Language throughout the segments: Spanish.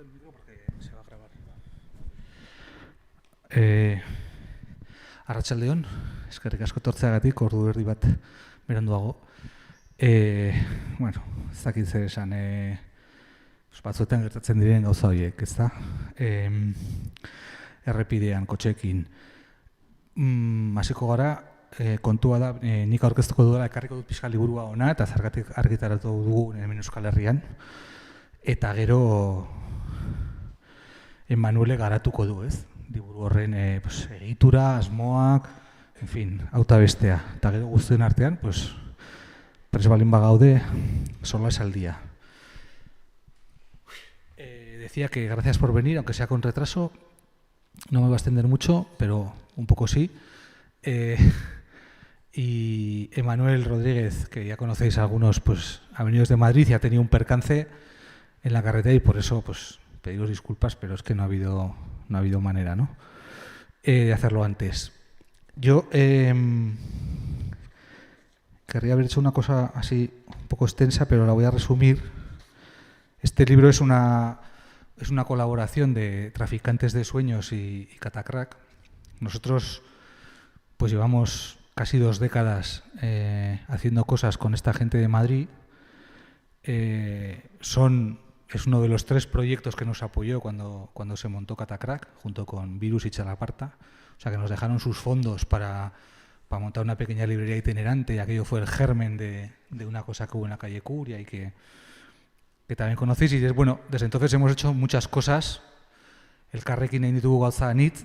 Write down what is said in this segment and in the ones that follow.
coge el micro porque se va a grabar. Arratsaldeon, eskerrik asko etortzeagatik, ordu erdi bat beranduago. Bueno, ez dakit zer esan, batzuetan gertatzen diren gauza horiek, ez da? Errepidean, kotxeekin. Hasiko gara, kontua da, nik aurkeztuko duela ekarriko dut pixka liburua ona, eta zergatik argitaratu dugu hemen Euskal Herrian. Eta gero Emanuele garatuko du, ez? Liburu horren egitura, asmoak, en fin, auta bestea. Eta gero guztien artean, prest balin bagaude, sola es al día. Decía que gracias por venir, aunque sea con retraso. No me va a extender mucho, pero un poco sí. Y Emanuel Rodríguez, que ya conocéis algunos, ha venido desde Madrid y ha tenido un percance en la carretera y por eso pediros disculpas, pero es que no ha habido manera, ¿no? De hacerlo antes. Yo querría haber hecho una cosa así un poco extensa, pero la voy a resumir. Este libro es una colaboración de Traficantes de Sueños y Catacrack. Nosotros llevamos casi 2 décadas haciendo cosas con esta gente de Madrid. Es uno de los 3 proyectos que nos apoyó cuando se montó Catacrack, junto con Virus y Chalaparta. O sea, que nos dejaron sus fondos para montar una pequeña librería itunerante, y aquello fue el germen de una cosa que hubo en la calle Curia y que también conocéis. Y desde entonces hemos hecho muchas cosas. Elkarrekin egin ditugu gauza anitz,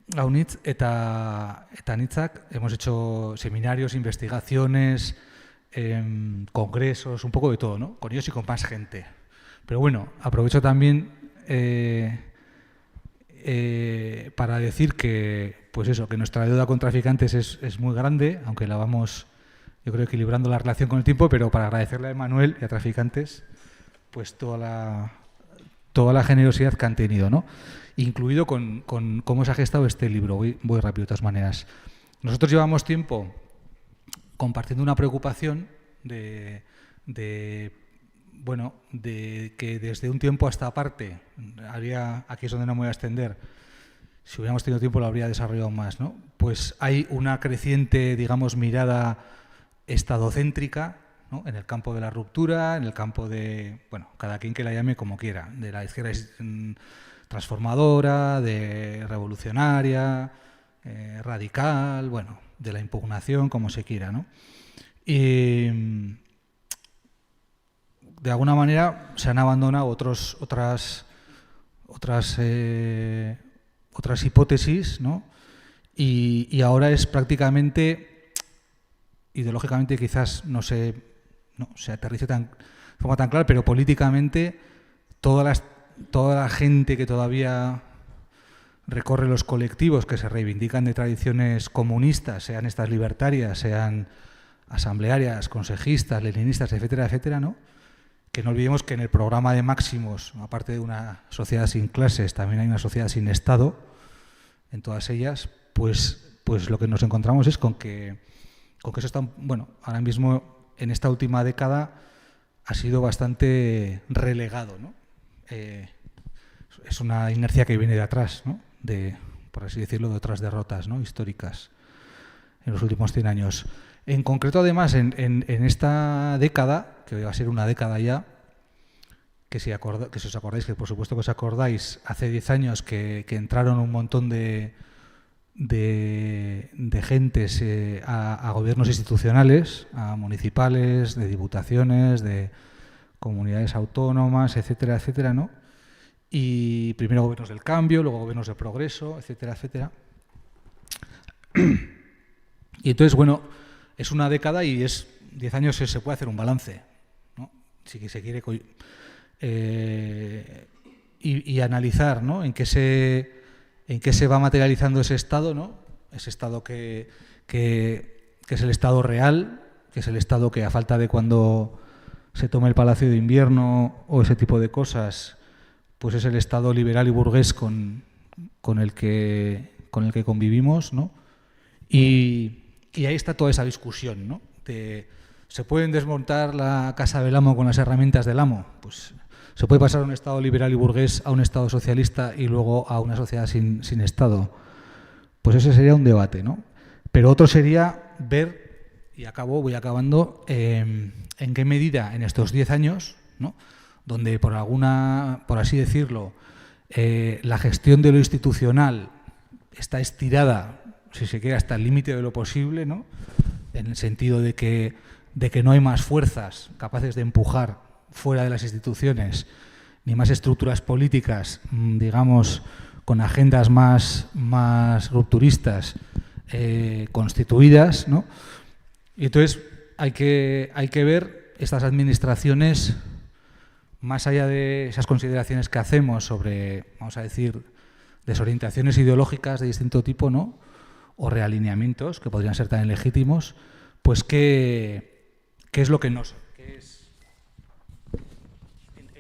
gaunitz eta anitzak. Hemos hecho seminarios, investigaciones, congresos, un poco de todo, ¿no? Con ellos y con más gente. Pero bueno, aprovecho también para decir que, que nuestra deuda con Traficantes es muy grande, aunque la vamos, yo creo, equilibrando la relación con el tiempo, pero para agradecerle a Emanuel y a Traficantes, toda la generosidad que han tenido, ¿no? Incluido con cómo se ha gestado este libro. Voy rápido de todas maneras. Nosotros llevamos tiempo compartiendo una preocupación de que desde un tiempo a esta parte, aquí es donde no me voy a extender, si hubiéramos tenido tiempo lo habría desarrollado más, ¿no? Pues hay una creciente, digamos, mirada estadocéntrica, ¿no? En el campo de la ruptura, en el campo de, cada quien que la llame como quiera, de la izquierda transformadora, de revolucionaria, radical, de la impugnación, como se quiera, ¿no? Y de alguna manera se han abandonado otras hipótesis, ¿no? Y ahora es prácticamente, ideológicamente quizás no se aterrice de forma tan clara, pero políticamente toda la gente que todavía recorre los colectivos que se reivindican de tradiciones comunistas, sean estas libertarias, sean asamblearias, consejistas, leninistas, etcétera, etcétera, ¿no? Que no olvidemos que en el programa de Máximos, aparte de una sociedad sin clases, también hay una sociedad sin Estado. En todas ellas, lo que nos encontramos es con que eso está, ahora mismo en esta última década ha sido bastante relegado, ¿no? Es una inercia que viene de atrás, ¿no? Por así decirlo, de otras derrotas, ¿no? Históricas en los últimos 100 años. En concreto, además, en esta década, que va a ser una década ya, que si os acordáis, que por supuesto que os acordáis, hace 10 años que entraron un montón de gentes a gobiernos institucionales, a municipales, de diputaciones, de comunidades autónomas, etcétera, etcétera, ¿no? Y primero gobiernos del cambio, luego gobiernos del progreso, etcétera, etcétera. Y entonces, es una década y 10 años se puede hacer un balance, ¿no? Si se quiere y analizar, ¿no? en qué se va materializando ese Estado, ¿no? Ese Estado que es el Estado real, que es el Estado que, a falta de cuando se tome el Palacio de Invierno o ese tipo de cosas, es el Estado liberal y burgués con el que convivimos, ¿no? Y ahí está toda esa discusión, ¿no? ¿Se pueden desmontar la casa del amo con las herramientas del amo? ¿Se puede pasar de un Estado liberal y burgués a un Estado socialista y luego a una sociedad sin Estado? Pues ese sería un debate, ¿no? Pero otro sería ver, y voy acabando, en qué medida en estos 10 años, ¿no?, donde por así decirlo, la gestión de lo institucional está estirada, si se quiere, hasta el límite de lo posible, ¿no?, en el sentido de que no hay más fuerzas capaces de empujar fuera de las instituciones, ni más estructuras políticas, digamos, con agendas más rupturistas, constituidas, ¿no? Y entonces hay que ver estas administraciones, más allá de esas consideraciones que hacemos sobre, vamos a decir, desorientaciones ideológicas de distinto tipo, ¿no?, o realineamientos que podrían ser también legítimos, pues qué es lo que en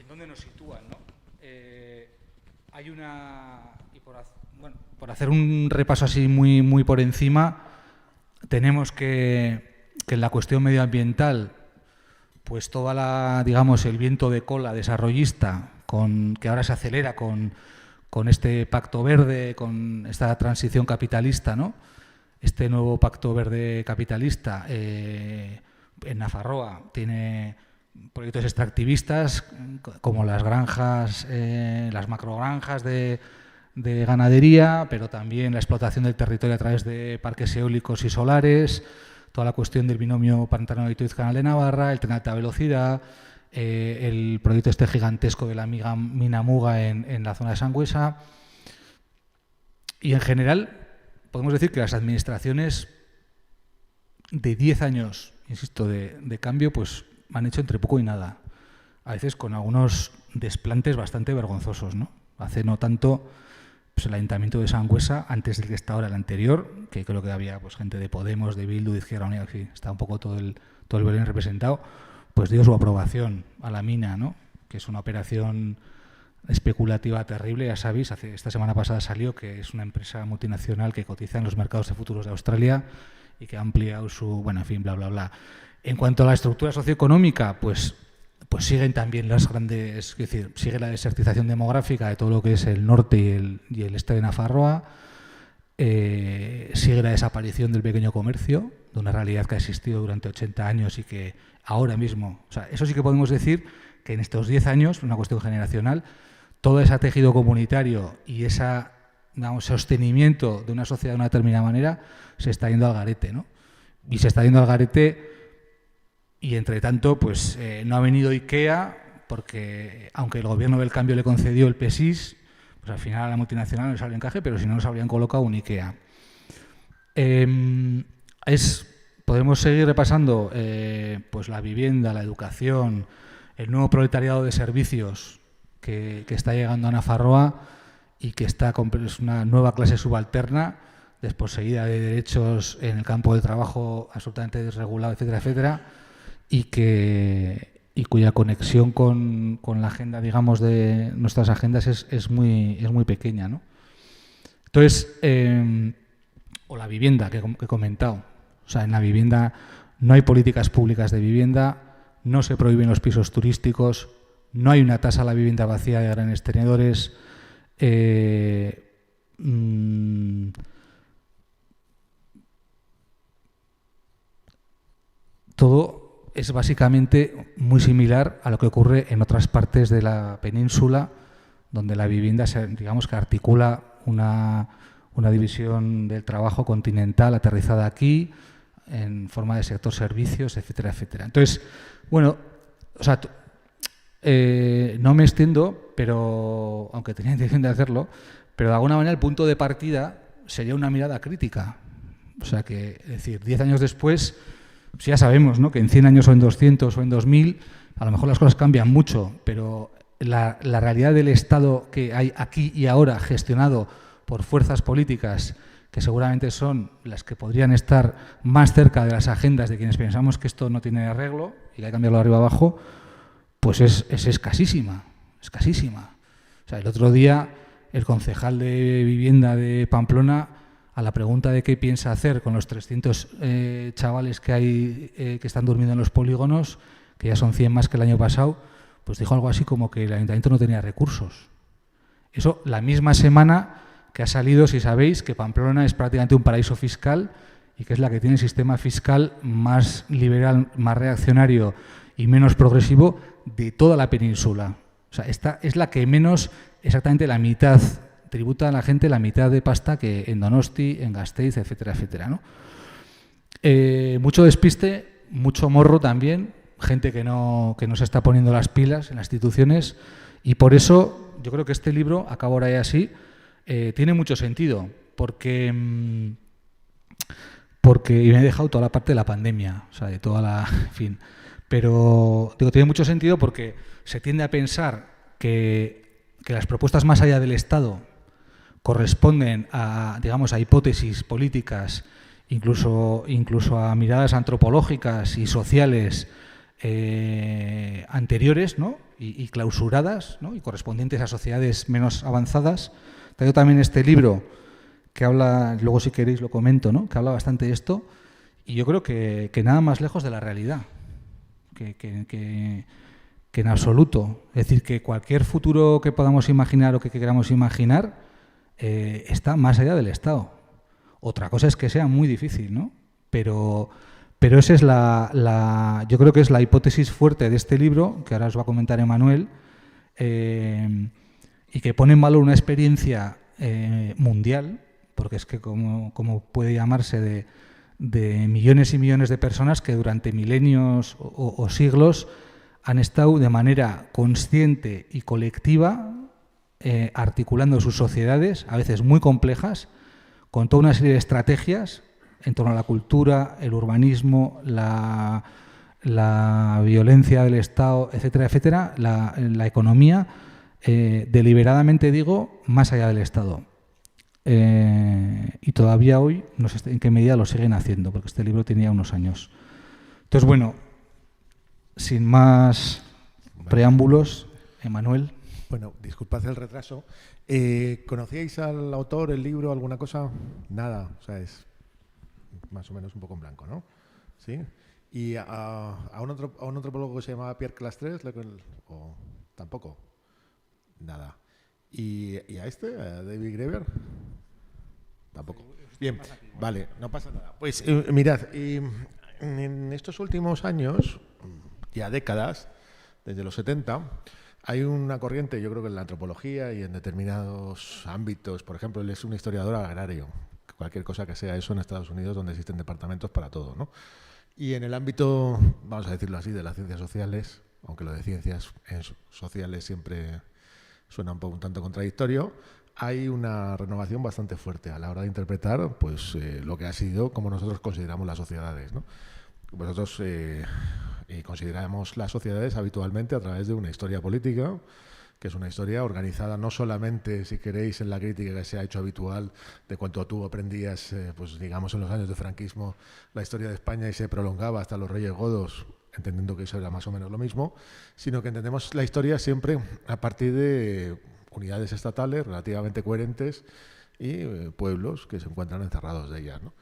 dónde nos sitúan, ¿no? Hay por hacer un repaso así muy por encima, tenemos que en la cuestión medioambiental, pues digamos, el viento de cola desarrollista, que ahora se acelera con este pacto verde, con esta transición capitalista, ¿no?, este nuevo pacto verde capitalista, en Nafarroa tiene proyectos extractivistas como las granjas, las macrogranjas de ganadería, pero también la explotación del territorio a través de parques eólicos y solares, toda la cuestión del binomio Pantano-Ituiz-Canal de Navarra, el tren de alta velocidad, el proyecto este gigantesco de la mina Muga en la zona de Sangüesa. Y en general podemos decir que las administraciones de 10 años, insisto, de cambio, pues han hecho entre poco y nada. A veces con algunos desplantes bastante vergonzosos, ¿no? Hace no tanto, pues el Ayuntamiento de Sangüesa, antes del que está ahora el anterior, que creo que había pues gente de Podemos, de Bildu, de Izquierda Unida, que está un poco todo el Belén representado, pues dio su aprobación a la mina, ¿no?, que es una operación especulativa terrible, ya sabéis. Esta semana pasada salió que es una empresa multinacional que cotiza en los mercados de futuros de Australia y que ha ampliado en fin, bla, bla, bla. En cuanto a la estructura socioeconómica, pues siguen también las grandes, es decir, sigue la desertización demográfica de todo lo que es el norte y el este de Nafarroa, sigue la desaparición del pequeño comercio, de una realidad que ha existido durante 80 años y que ahora mismo, o sea, eso sí que podemos decir que en estos 10 años, una cuestión generacional, todo ese tejido comunitario y ese sostenimiento de una sociedad de una determinada manera se está yendo al garete, ¿no? Y se está yendo al garete y, entre tanto, pues no ha venido IKEA porque, aunque el gobierno del cambio le concedió el PESIS, pues al final a la multinacional no le salió encaje, pero si no nos habrían colocado un IKEA. Podemos seguir repasando pues la vivienda, la educación, el nuevo proletariado de servicios que está llegando a Nafarroa y que es una nueva clase subalterna, desposeída de derechos en el campo de trabajo absolutamente desregulado, etcétera, etcétera, y cuya conexión con la agenda, digamos, de nuestras agendas es muy pequeña, ¿no? Entonces, o la vivienda que he comentado. O sea, en la vivienda no hay políticas públicas de vivienda, no se prohíben los pisos turísticos, no hay una tasa a la vivienda vacía de grandes tenedores. Todo es básicamente muy similar a lo que ocurre en otras partes de la península, donde la vivienda, digamos, que articula una división del trabajo continental aterrizada aquí, en forma de sector servicios, etcétera, etcétera. Entonces, bueno, o sea, no me extiendo, pero aunque tenía intención de hacerlo, pero de alguna manera el punto de partida sería una mirada crítica. O sea que, es decir, 10 años después, pues ya sabemos, ¿no?, que en 100 años o en 200 o en 2000, a lo mejor las cosas cambian mucho, pero la realidad del Estado que hay aquí y ahora, gestionado por fuerzas políticas que seguramente son las que podrían estar más cerca de las agendas de quienes pensamos que esto no tiene arreglo y que hay que cambiarlo de arriba abajo, pues es escasísima, escasísima. O sea, el otro día el concejal de vivienda de Pamplona, a la pregunta de qué piensa hacer con los 300 chavales que hay que están durmiendo en los polígonos, que ya son 100 más que el año pasado, pues dijo algo así como que el ayuntamiento no tenía recursos. Eso la misma semana que ha salido, si sabéis, que Pamplona es prácticamente un paraíso fiscal y que es la que tiene el sistema fiscal más liberal, más reaccionario y menos progresivo de toda la península. O sea, esta es la que menos, exactamente la mitad, tributa a la gente la mitad de pasta que en Donosti, en Gasteiz, etcétera, etcétera, ¿no? Mucho despiste, mucho morro también, gente que no se está poniendo las pilas en las instituciones, y por eso yo creo que este libro, acabo ahora ya así, tiene mucho sentido, porque y me he dejado toda la parte de la pandemia, o sea, de toda la, en fin, pero digo, tiene mucho sentido porque se tiende a pensar que las propuestas más allá del Estado corresponden a, digamos, a hipótesis políticas, incluso a miradas antropológicas y sociales anteriores, ¿no? y clausuradas, ¿no? y correspondientes a sociedades menos avanzadas. Traigo también este libro que habla, luego si queréis lo comento, ¿no? que habla bastante de esto, y yo creo que nada más lejos de la realidad, que en absoluto. Es decir, que cualquier futuro que podamos imaginar o que queramos imaginar está más allá del Estado. Otra cosa es que sea muy difícil, ¿no? Pero esa es yo creo que es la hipótesis fuerte de este libro, que ahora os va a comentar Emanuel, y que pone en valor una experiencia mundial, porque es que como puede llamarse, de millones y millones de personas que durante milenios o siglos han estado de manera consciente y colectiva articulando sus sociedades, a veces muy complejas, con toda una serie de estrategias en torno a la cultura, el urbanismo, la violencia del Estado, etcétera, etcétera, la economía, deliberadamente digo, más allá del Estado. Y todavía hoy no sé en qué medida lo siguen haciendo, porque este libro tenía unos años. Entonces, bueno, sin más preámbulos, Emanuel. Bueno, disculpad el retraso. ¿Conocíais al autor, el libro, alguna cosa? Nada, o sea, es más o menos un poco en blanco, ¿no? ¿Sí? ¿Y a un antropólogo que se llamaba Pierre Clastres? ¿O tampoco? Nada. ¿Y a a David Graeber? Tampoco. Bien, vale, no pasa nada. Pues mirad, en estos últimos años, ya décadas, desde los 70, hay una corriente, yo creo que en la antropología y en determinados ámbitos, por ejemplo, él es un historiador agrario, cualquier cosa que sea eso en Estados Unidos, donde existen departamentos para todo, ¿no? Y en el ámbito, vamos a decirlo así, de las ciencias sociales, aunque lo de ciencias sociales siempre suena un tanto contradictorio, hay una renovación bastante fuerte a la hora de interpretar pues, lo que ha sido, como nosotros consideramos las sociedades, ¿no? Nosotros consideramos las sociedades habitualmente a través de una historia política, que es una historia organizada no solamente, si queréis, en la crítica que se ha hecho habitual de cuando tú aprendías, pues digamos, en los años de franquismo, la historia de España y se prolongaba hasta los Reyes Godos, entendiendo que eso era más o menos lo mismo, sino que entendemos la historia siempre a partir de unidades estatales relativamente coherentes y pueblos que se encuentran encerrados de ellas, ¿no?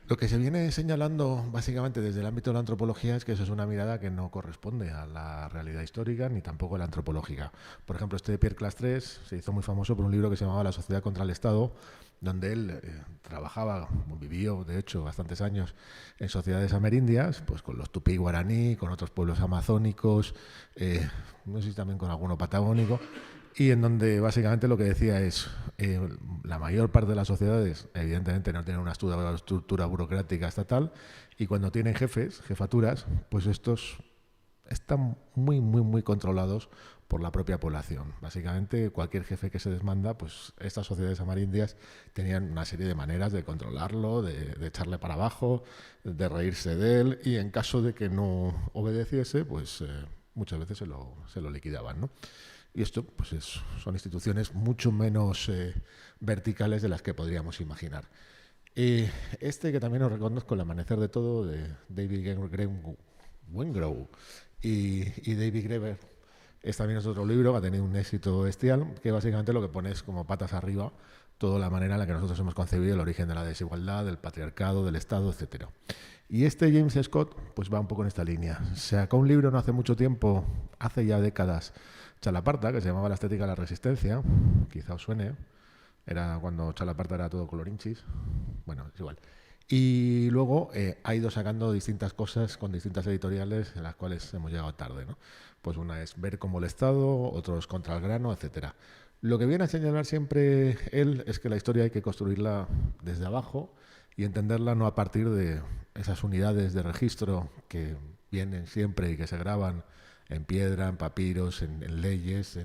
Lo que se viene señalando básicamente desde el ámbito de la antropología es que eso es una mirada que no corresponde a la realidad histórica ni tampoco a la antropológica. Por ejemplo, este de Pierre Clastres se hizo muy famoso por un libro que se llamaba La sociedad contra el Estado, donde él trabajaba, vivió de hecho bastantes años en sociedades amerindias, pues con los tupí guaraní, con otros pueblos amazónicos, no sé si también con alguno patagónico, y en donde básicamente lo que decía es la mayor parte de las sociedades evidentemente no tienen una estructura burocrática estatal y cuando tienen jefes, jefaturas, pues estos están muy controlados por la propia población. Básicamente cualquier jefe que se desmanda, pues estas sociedades amerindias tenían una serie de maneras de controlarlo, de echarle para abajo, de reírse de él y en caso de que no obedeciese, pues muchas veces se lo liquidaban, ¿no? Y esto pues son instituciones mucho menos verticales de las que podríamos imaginar. Este que también os reconozco, El amanecer de todo, de David Wengrow y David Graeber, también es otro libro que ha tenido un éxito bestial, que básicamente lo que pone es como patas arriba toda la manera en la que nosotros hemos concebido el origen de la desigualdad, del patriarcado, del Estado, etcétera. Y este James Scott pues va un poco en esta línea. Sacó un libro no hace mucho tiempo, hace ya décadas, Chalaparta, que se llamaba La estética de la resistencia, quizá os suene, era cuando Chalaparta era todo colorinchis, bueno, es igual. Y luego ha ido sacando distintas cosas con distintas editoriales en las cuales hemos llegado tarde, ¿no? Pues una es Ver como el Estado, otros Contra el grano, etcétera. Lo que viene a señalar siempre él es que la historia hay que construirla desde abajo y entenderla no a partir de esas unidades de registro que vienen siempre y que se graban en piedra, en papiros, en leyes,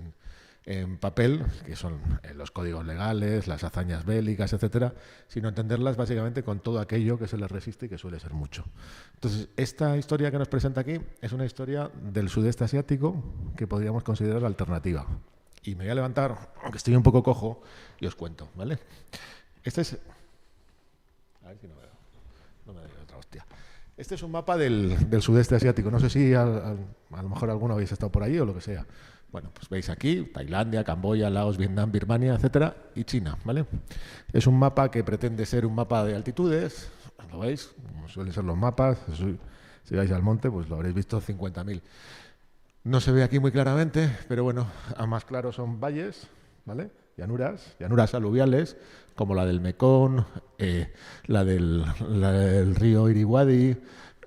en papel, que son los códigos legales, las hazañas bélicas, etcétera, sino entenderlas básicamente con todo aquello que se les resiste y que suele ser mucho. Entonces, esta historia que nos presenta aquí es una historia del sudeste asiático que podríamos considerar alternativa. Y me voy a levantar, aunque estoy un poco cojo, y os cuento, ¿vale? Este es... A ver si no me doy otra hostia. Este es un mapa del sudeste asiático. No sé si a lo mejor alguno habéis estado por ahí o lo que sea. Bueno, pues veis aquí Tailandia, Camboya, Laos, Vietnam, Birmania, etcétera, y China, ¿vale? Es un mapa que pretende ser un mapa de altitudes, ¿lo veis? Como suelen ser los mapas, si vais al monte, pues lo habréis visto 50.000. No se ve aquí muy claramente, pero bueno, a más claro son valles, ¿vale? Llanuras aluviales, como la del Mekong, la del río Irrawaddy.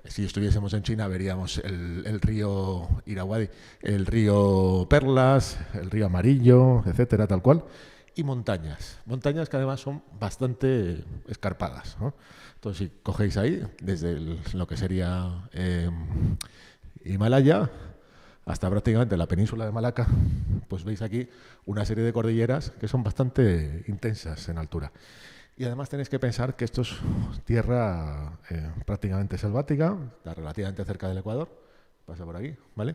Si estuviésemos en China veríamos el río Irrawaddy, el río Perlas, el río Amarillo, etcétera, tal cual. Y montañas que además son bastante escarpadas, ¿no? Entonces, si cogéis ahí, desde lo que sería Himalaya hasta prácticamente la península de Malaca, pues veis aquí una serie de cordilleras que son bastante intensas en altura. Y además tenéis que pensar que esto es tierra prácticamente selvática, está relativamente cerca del Ecuador, pasa por aquí, ¿vale?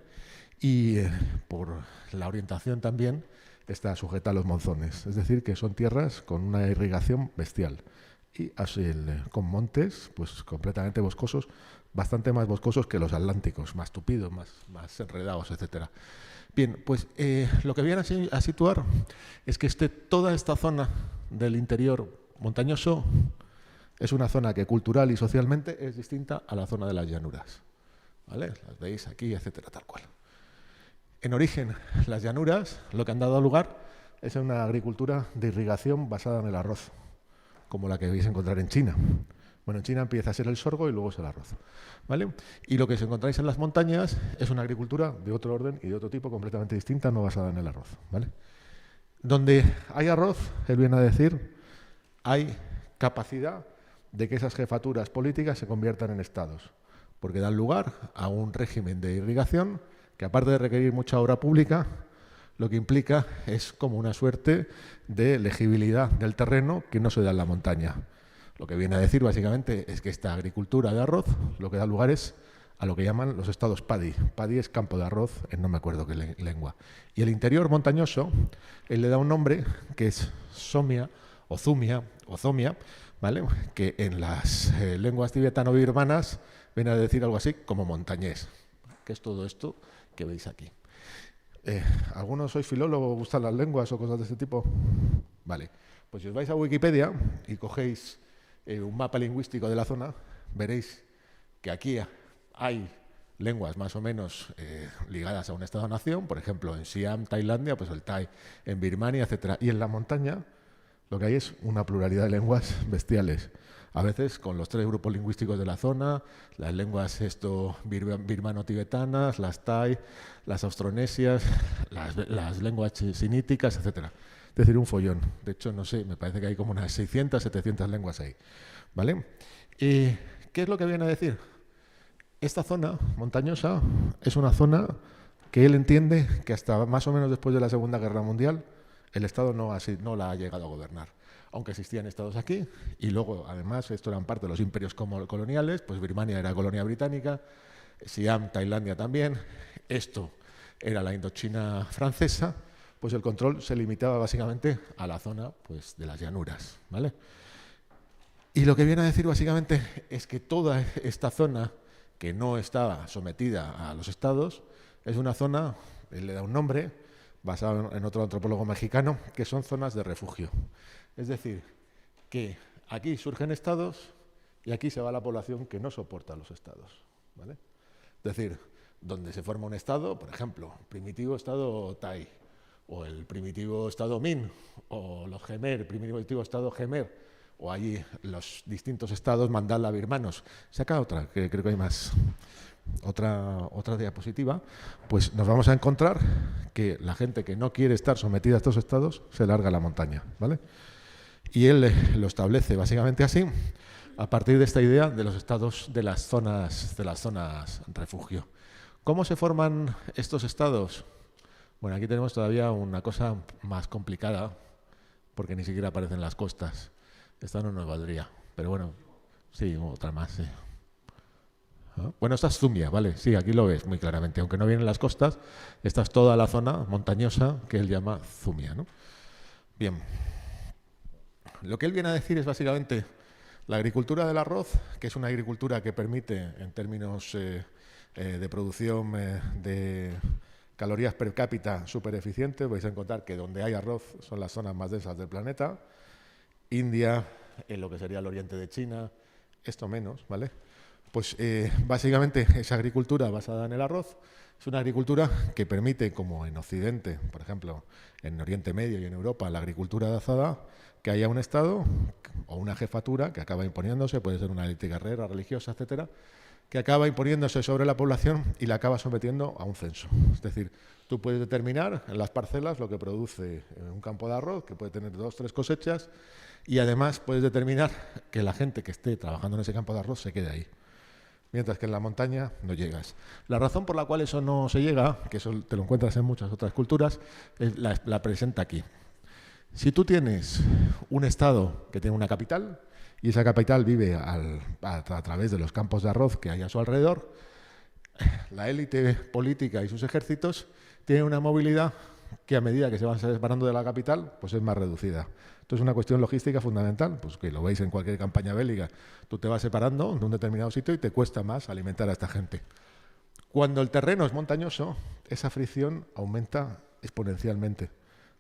Y por la orientación también está sujeta a los monzones, es decir, que son tierras con una irrigación bestial. Y así con montes pues completamente boscosos, bastante más boscosos que los atlánticos, más tupidos, más enredados, etcétera. Bien, pues lo que viene a situar es que toda esta zona del interior montañoso es una zona que cultural y socialmente es distinta a la zona de las llanuras, ¿vale? Las veis aquí, etcétera, tal cual. En origen, las llanuras lo que han dado lugar es una agricultura de irrigación basada en el arroz, como la que vais a encontrar en China. Bueno, en China empieza a ser el sorgo y luego es el arroz, ¿vale? Y lo que os encontráis en las montañas es una agricultura de otro orden y de otro tipo completamente distinta, no basada en el arroz, ¿vale? Donde hay arroz, él viene a decir, hay capacidad de que esas jefaturas políticas se conviertan en estados, porque dan lugar a un régimen de irrigación que, aparte de requerir mucha obra pública, lo que implica es como una suerte de legibilidad del terreno que no se da en la montaña. Lo que viene a decir básicamente es que esta agricultura de arroz lo que da lugar es a lo que llaman los estados PADI. PADI es campo de arroz en no me acuerdo qué lengua. Y el interior montañoso, él le da un nombre que es Somia o Zumia o Zomia, ¿vale? Que en las lenguas tibetano-birmanas viene a decir algo así como montañés, que es todo esto que veis aquí. ¿Algunos sois filólogos, gustan las lenguas o cosas de este tipo? Vale, pues si os vais a Wikipedia y cogéis un mapa lingüístico de la zona, veréis que aquí hay lenguas más o menos ligadas a un estado-nación, por ejemplo, en Siam, Tailandia, pues el Thai, en Birmania, etcétera. Y en la montaña lo que hay es una pluralidad de lenguas bestiales. A veces con los 3 grupos lingüísticos de la zona, las lenguas birmano-tibetanas, las Thai, las austronesias, las lenguas siníticas, etcétera. Es decir, un follón. De hecho, no sé, me parece que hay como unas 600, 700 lenguas ahí, ¿vale? ¿Y qué es lo que viene a decir? Esta zona montañosa es una zona que él entiende que hasta más o menos después de la Segunda Guerra Mundial el Estado no la ha llegado a gobernar. Aunque existían estados aquí, y luego, además, esto eran parte de los imperios coloniales, pues Birmania era colonia británica, Siam, Tailandia también, esto era la Indochina francesa, pues el control se limitaba básicamente a la zona pues, de las llanuras, ¿vale? Y lo que viene a decir básicamente es que toda esta zona que no estaba sometida a los estados es una zona él le da un nombre basado en otro antropólogo mexicano, que son zonas de refugio. Es decir, que aquí surgen estados y aquí se va la población que no soporta los estados, ¿vale? Es decir, donde se forma un estado, por ejemplo, primitivo estado Tai, o el primitivo estado Min, o los Gemer, primitivo estado Gemer, o allí los distintos estados mandala birmanos. Saca otra, que creo que hay más. Otra diapositiva, pues nos vamos a encontrar que la gente que no quiere estar sometida a estos estados se larga a la montaña, ¿vale? Y él lo establece básicamente así, a partir de esta idea de los estados de las zonas refugio. ¿Cómo se forman estos estados? Bueno, aquí tenemos todavía una cosa más complicada, porque ni siquiera aparecen las costas. Esta no nos valdría, pero bueno, sí, otra más, sí. Bueno, esta es Zumia, ¿vale? Sí, aquí lo ves muy claramente. Aunque no vienen las costas, esta es toda la zona montañosa que él llama Zumia, ¿no? Bien. Lo que él viene a decir es básicamente la agricultura del arroz, que es una agricultura que permite, en términos de producción de calorías per cápita súper eficiente. Vais a encontrar que donde hay arroz son las zonas más densas del planeta. India, en lo que sería el oriente de China, esto menos, ¿vale? Pues básicamente esa agricultura basada en el arroz es una agricultura que permite, como en Occidente, por ejemplo, en Oriente Medio y en Europa, la agricultura de azada, que haya un Estado o una jefatura que acaba imponiéndose, puede ser una élite guerrera, religiosa, etcétera, que acaba imponiéndose sobre la población y la acaba sometiendo a un censo. Es decir, tú puedes determinar en las parcelas lo que produce un campo de arroz, que puede tener 2 o 3 cosechas, y además puedes determinar que la gente que esté trabajando en ese campo de arroz se quede ahí. Mientras que en la montaña no llegas. La razón por la cual eso no se llega, que eso te lo encuentras en muchas otras culturas, la presenta aquí. Si tú tienes un estado que tiene una capital y esa capital vive a través de los campos de arroz que hay a su alrededor, la élite política y sus ejércitos tienen una movilidad que a medida que se van separando de la capital, pues es más reducida. Esto es una cuestión logística fundamental, pues que lo veis en cualquier campaña bélica. Tú te vas separando de un determinado sitio y te cuesta más alimentar a esta gente. Cuando el terreno es montañoso, esa fricción aumenta exponencialmente.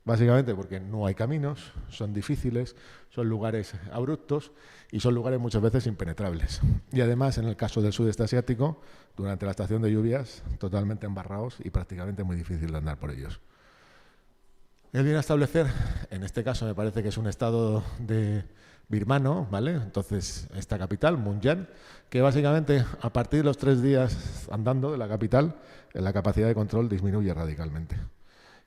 Básicamente porque no hay caminos, son difíciles, son lugares abruptos y son lugares muchas veces impenetrables. Y además, en el caso del sudeste asiático, durante la estación de lluvias, totalmente embarrados y prácticamente muy difícil de andar por ellos. Él viene a establecer, en este caso me parece que es un estado de birmano, ¿vale? Entonces, esta capital, Munyan, que básicamente a partir de los 3 días andando de la capital, la capacidad de control disminuye radicalmente.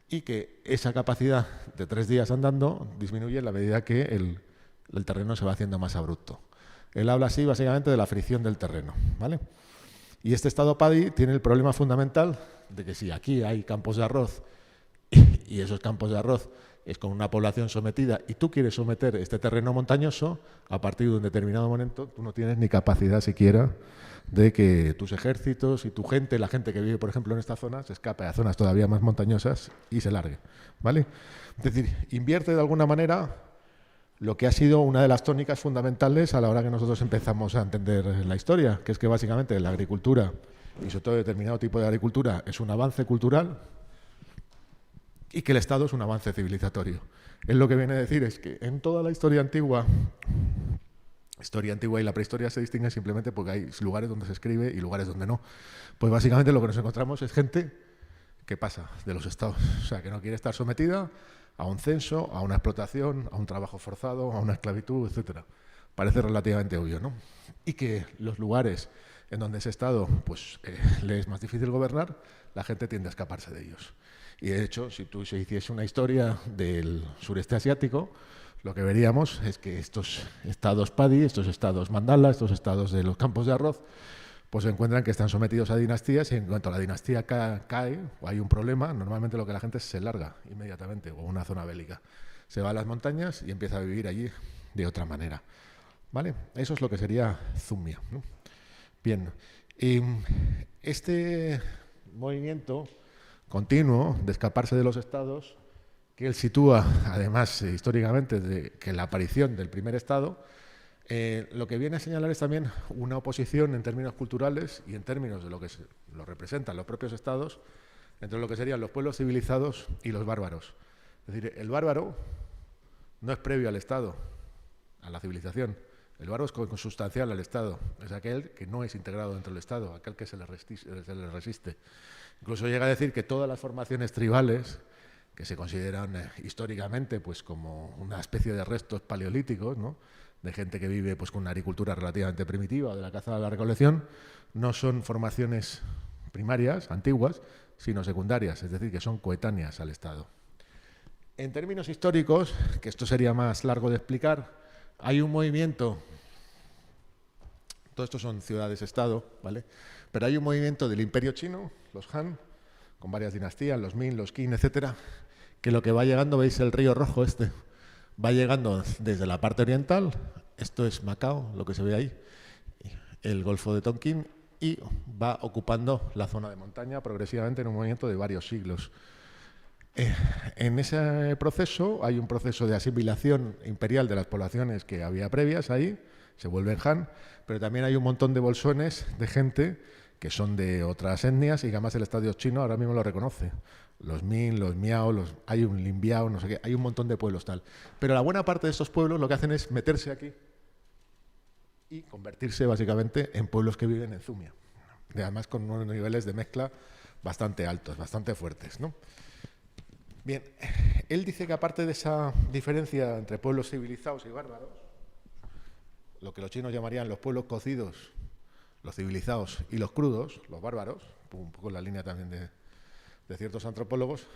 Y que esa capacidad de 3 días andando disminuye en la medida que el terreno se va haciendo más abrupto. Él habla así básicamente de la fricción del terreno, ¿vale? Y este estado PADI tiene el problema fundamental de que si aquí hay campos de arroz y esos campos de arroz es con una población sometida y tú quieres someter este terreno montañoso, a partir de un determinado momento tú no tienes ni capacidad siquiera de que tus ejércitos y tu gente, la gente que vive, por ejemplo, en esta zona, se escape a zonas todavía más montañosas y se largue, ¿vale? Es decir, invierte de alguna manera lo que ha sido una de las tónicas fundamentales a la hora que nosotros empezamos a entender la historia, que es que básicamente la agricultura, y sobre todo determinado tipo de agricultura, es un avance cultural y que el Estado es un avance civilizatorio. Él lo que viene a decir es que en toda la historia antigua y la prehistoria se distinguen simplemente porque hay lugares donde se escribe y lugares donde no. Pues básicamente lo que nos encontramos es gente que pasa de los estados, o sea, que no quiere estar sometida a un censo, a una explotación, a un trabajo forzado, a una esclavitud, etcétera. Parece relativamente obvio, ¿no? Y que los lugares en donde ese estado pues, le es más difícil gobernar, la gente tiende a escaparse de ellos. Y de hecho, si tú se hiciese una historia del sureste asiático, lo que veríamos es que estos estados PADI, estos estados mandala, estos estados de los campos de arroz, pues se encuentran que están sometidos a dinastías y en cuanto la dinastía cae o hay un problema, normalmente lo que la gente se larga inmediatamente o una zona bélica. Se va a las montañas y empieza a vivir allí de otra manera. ¿Vale? Eso es lo que sería Zumia, ¿no? Bien, este movimiento continuo de escaparse de los estados, que él sitúa, además, históricamente, de que la aparición del primer estado, lo que viene a señalar es también una oposición en términos culturales y en términos de lo que lo representan los propios estados entre lo que serían los pueblos civilizados y los bárbaros. Es decir, el bárbaro no es previo al Estado, a la civilización. El bárbaro es consustancial al Estado, es aquel que no es integrado dentro del Estado, aquel que se le resiste. Incluso llega a decir que todas las formaciones tribales, que se consideran históricamente pues, como una especie de restos paleolíticos, ¿no?, de gente que vive pues, con una agricultura relativamente primitiva, de la caza a la recolección, no son formaciones primarias, antiguas, sino secundarias, es decir, que son coetáneas al Estado. En términos históricos, que esto sería más largo de explicar, hay un movimiento, todo esto son ciudades-estado, ¿vale?, pero hay un movimiento del Imperio Chino, los Han, con varias dinastías, los Ming, los Qin, etcétera, que lo que va llegando, veis el río rojo este, va llegando desde la parte oriental, esto es Macao, lo que se ve ahí, el Golfo de Tonkin, y va ocupando la zona de montaña progresivamente en un movimiento de varios siglos. En ese proceso hay un proceso de asimilación imperial de las poblaciones que había previas ahí, se vuelven Han, pero también hay un montón de bolsones de gente que son de otras etnias y que además el Estado chino ahora mismo lo reconoce. Los Ming, los Miao, hay un Lin Biao, no sé qué, hay un montón de pueblos tal. Pero la buena parte de estos pueblos lo que hacen es meterse aquí y convertirse básicamente en pueblos que viven en Zumia. Y además con unos niveles de mezcla bastante altos, bastante fuertes, ¿no? Bien, él dice que aparte de esa diferencia entre pueblos civilizados y bárbaros, lo que los chinos llamarían los pueblos cocidos, los civilizados, y los crudos, los bárbaros, un poco en la línea también de ciertos antropólogos,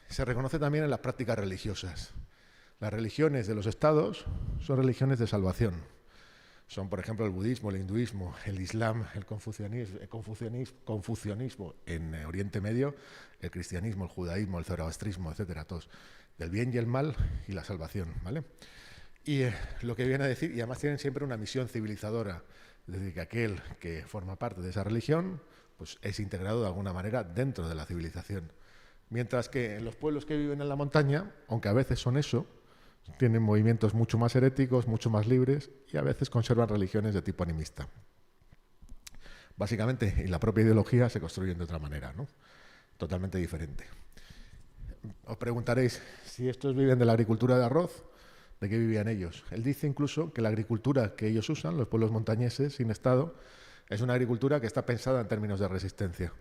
se reconoce también en las prácticas religiosas. Las religiones de los estados son religiones de salvación. Son, por ejemplo, el budismo, el hinduismo, el islam, el confucianismo en Oriente Medio, el cristianismo, el judaísmo, el zoroastrismo, etcétera, todos. Del bien y el mal y la salvación, ¿vale? Y lo que viene a decir, y además tienen siempre una misión civilizadora, es decir, que aquel que forma parte de esa religión pues es integrado de alguna manera dentro de la civilización. Mientras que en los pueblos que viven en la montaña, aunque a veces son eso, tienen movimientos mucho más heréticos, mucho más libres y a veces conservan religiones de tipo animista. Básicamente, y la propia ideología se construyen de otra manera, ¿no? Totalmente diferente. Os preguntaréis, si estos viven de la agricultura de arroz, ¿de qué vivían ellos? Él dice incluso que la agricultura que ellos usan, los pueblos montañeses sin Estado, es una agricultura que está pensada en términos de resistencia.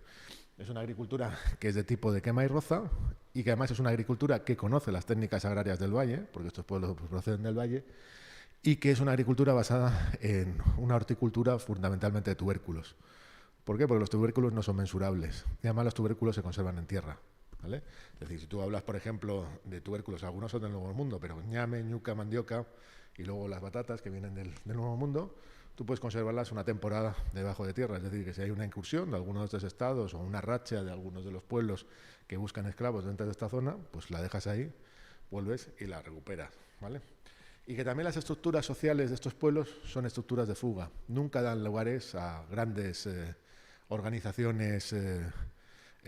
Es una agricultura que es de tipo de quema y roza y que además es una agricultura que conoce las técnicas agrarias del valle, porque estos pueblos proceden del valle, y que es una agricultura basada en una horticultura fundamentalmente de tubérculos. ¿Por qué? Porque los tubérculos no son mensurables y además los tubérculos se conservan en tierra, ¿vale? Es decir, si tú hablas, por ejemplo, de tubérculos, algunos son del Nuevo Mundo, pero ñame, ñuca, mandioca y luego las batatas que vienen del Nuevo Mundo, tú puedes conservarlas una temporada debajo de tierra. Es decir, que si hay una incursión de algunos de estos estados o una racha de algunos de los pueblos que buscan esclavos dentro de esta zona, pues la dejas ahí, vuelves y la recuperas, ¿vale? Y que también las estructuras sociales de estos pueblos son estructuras de fuga. Nunca dan lugares a grandes organizaciones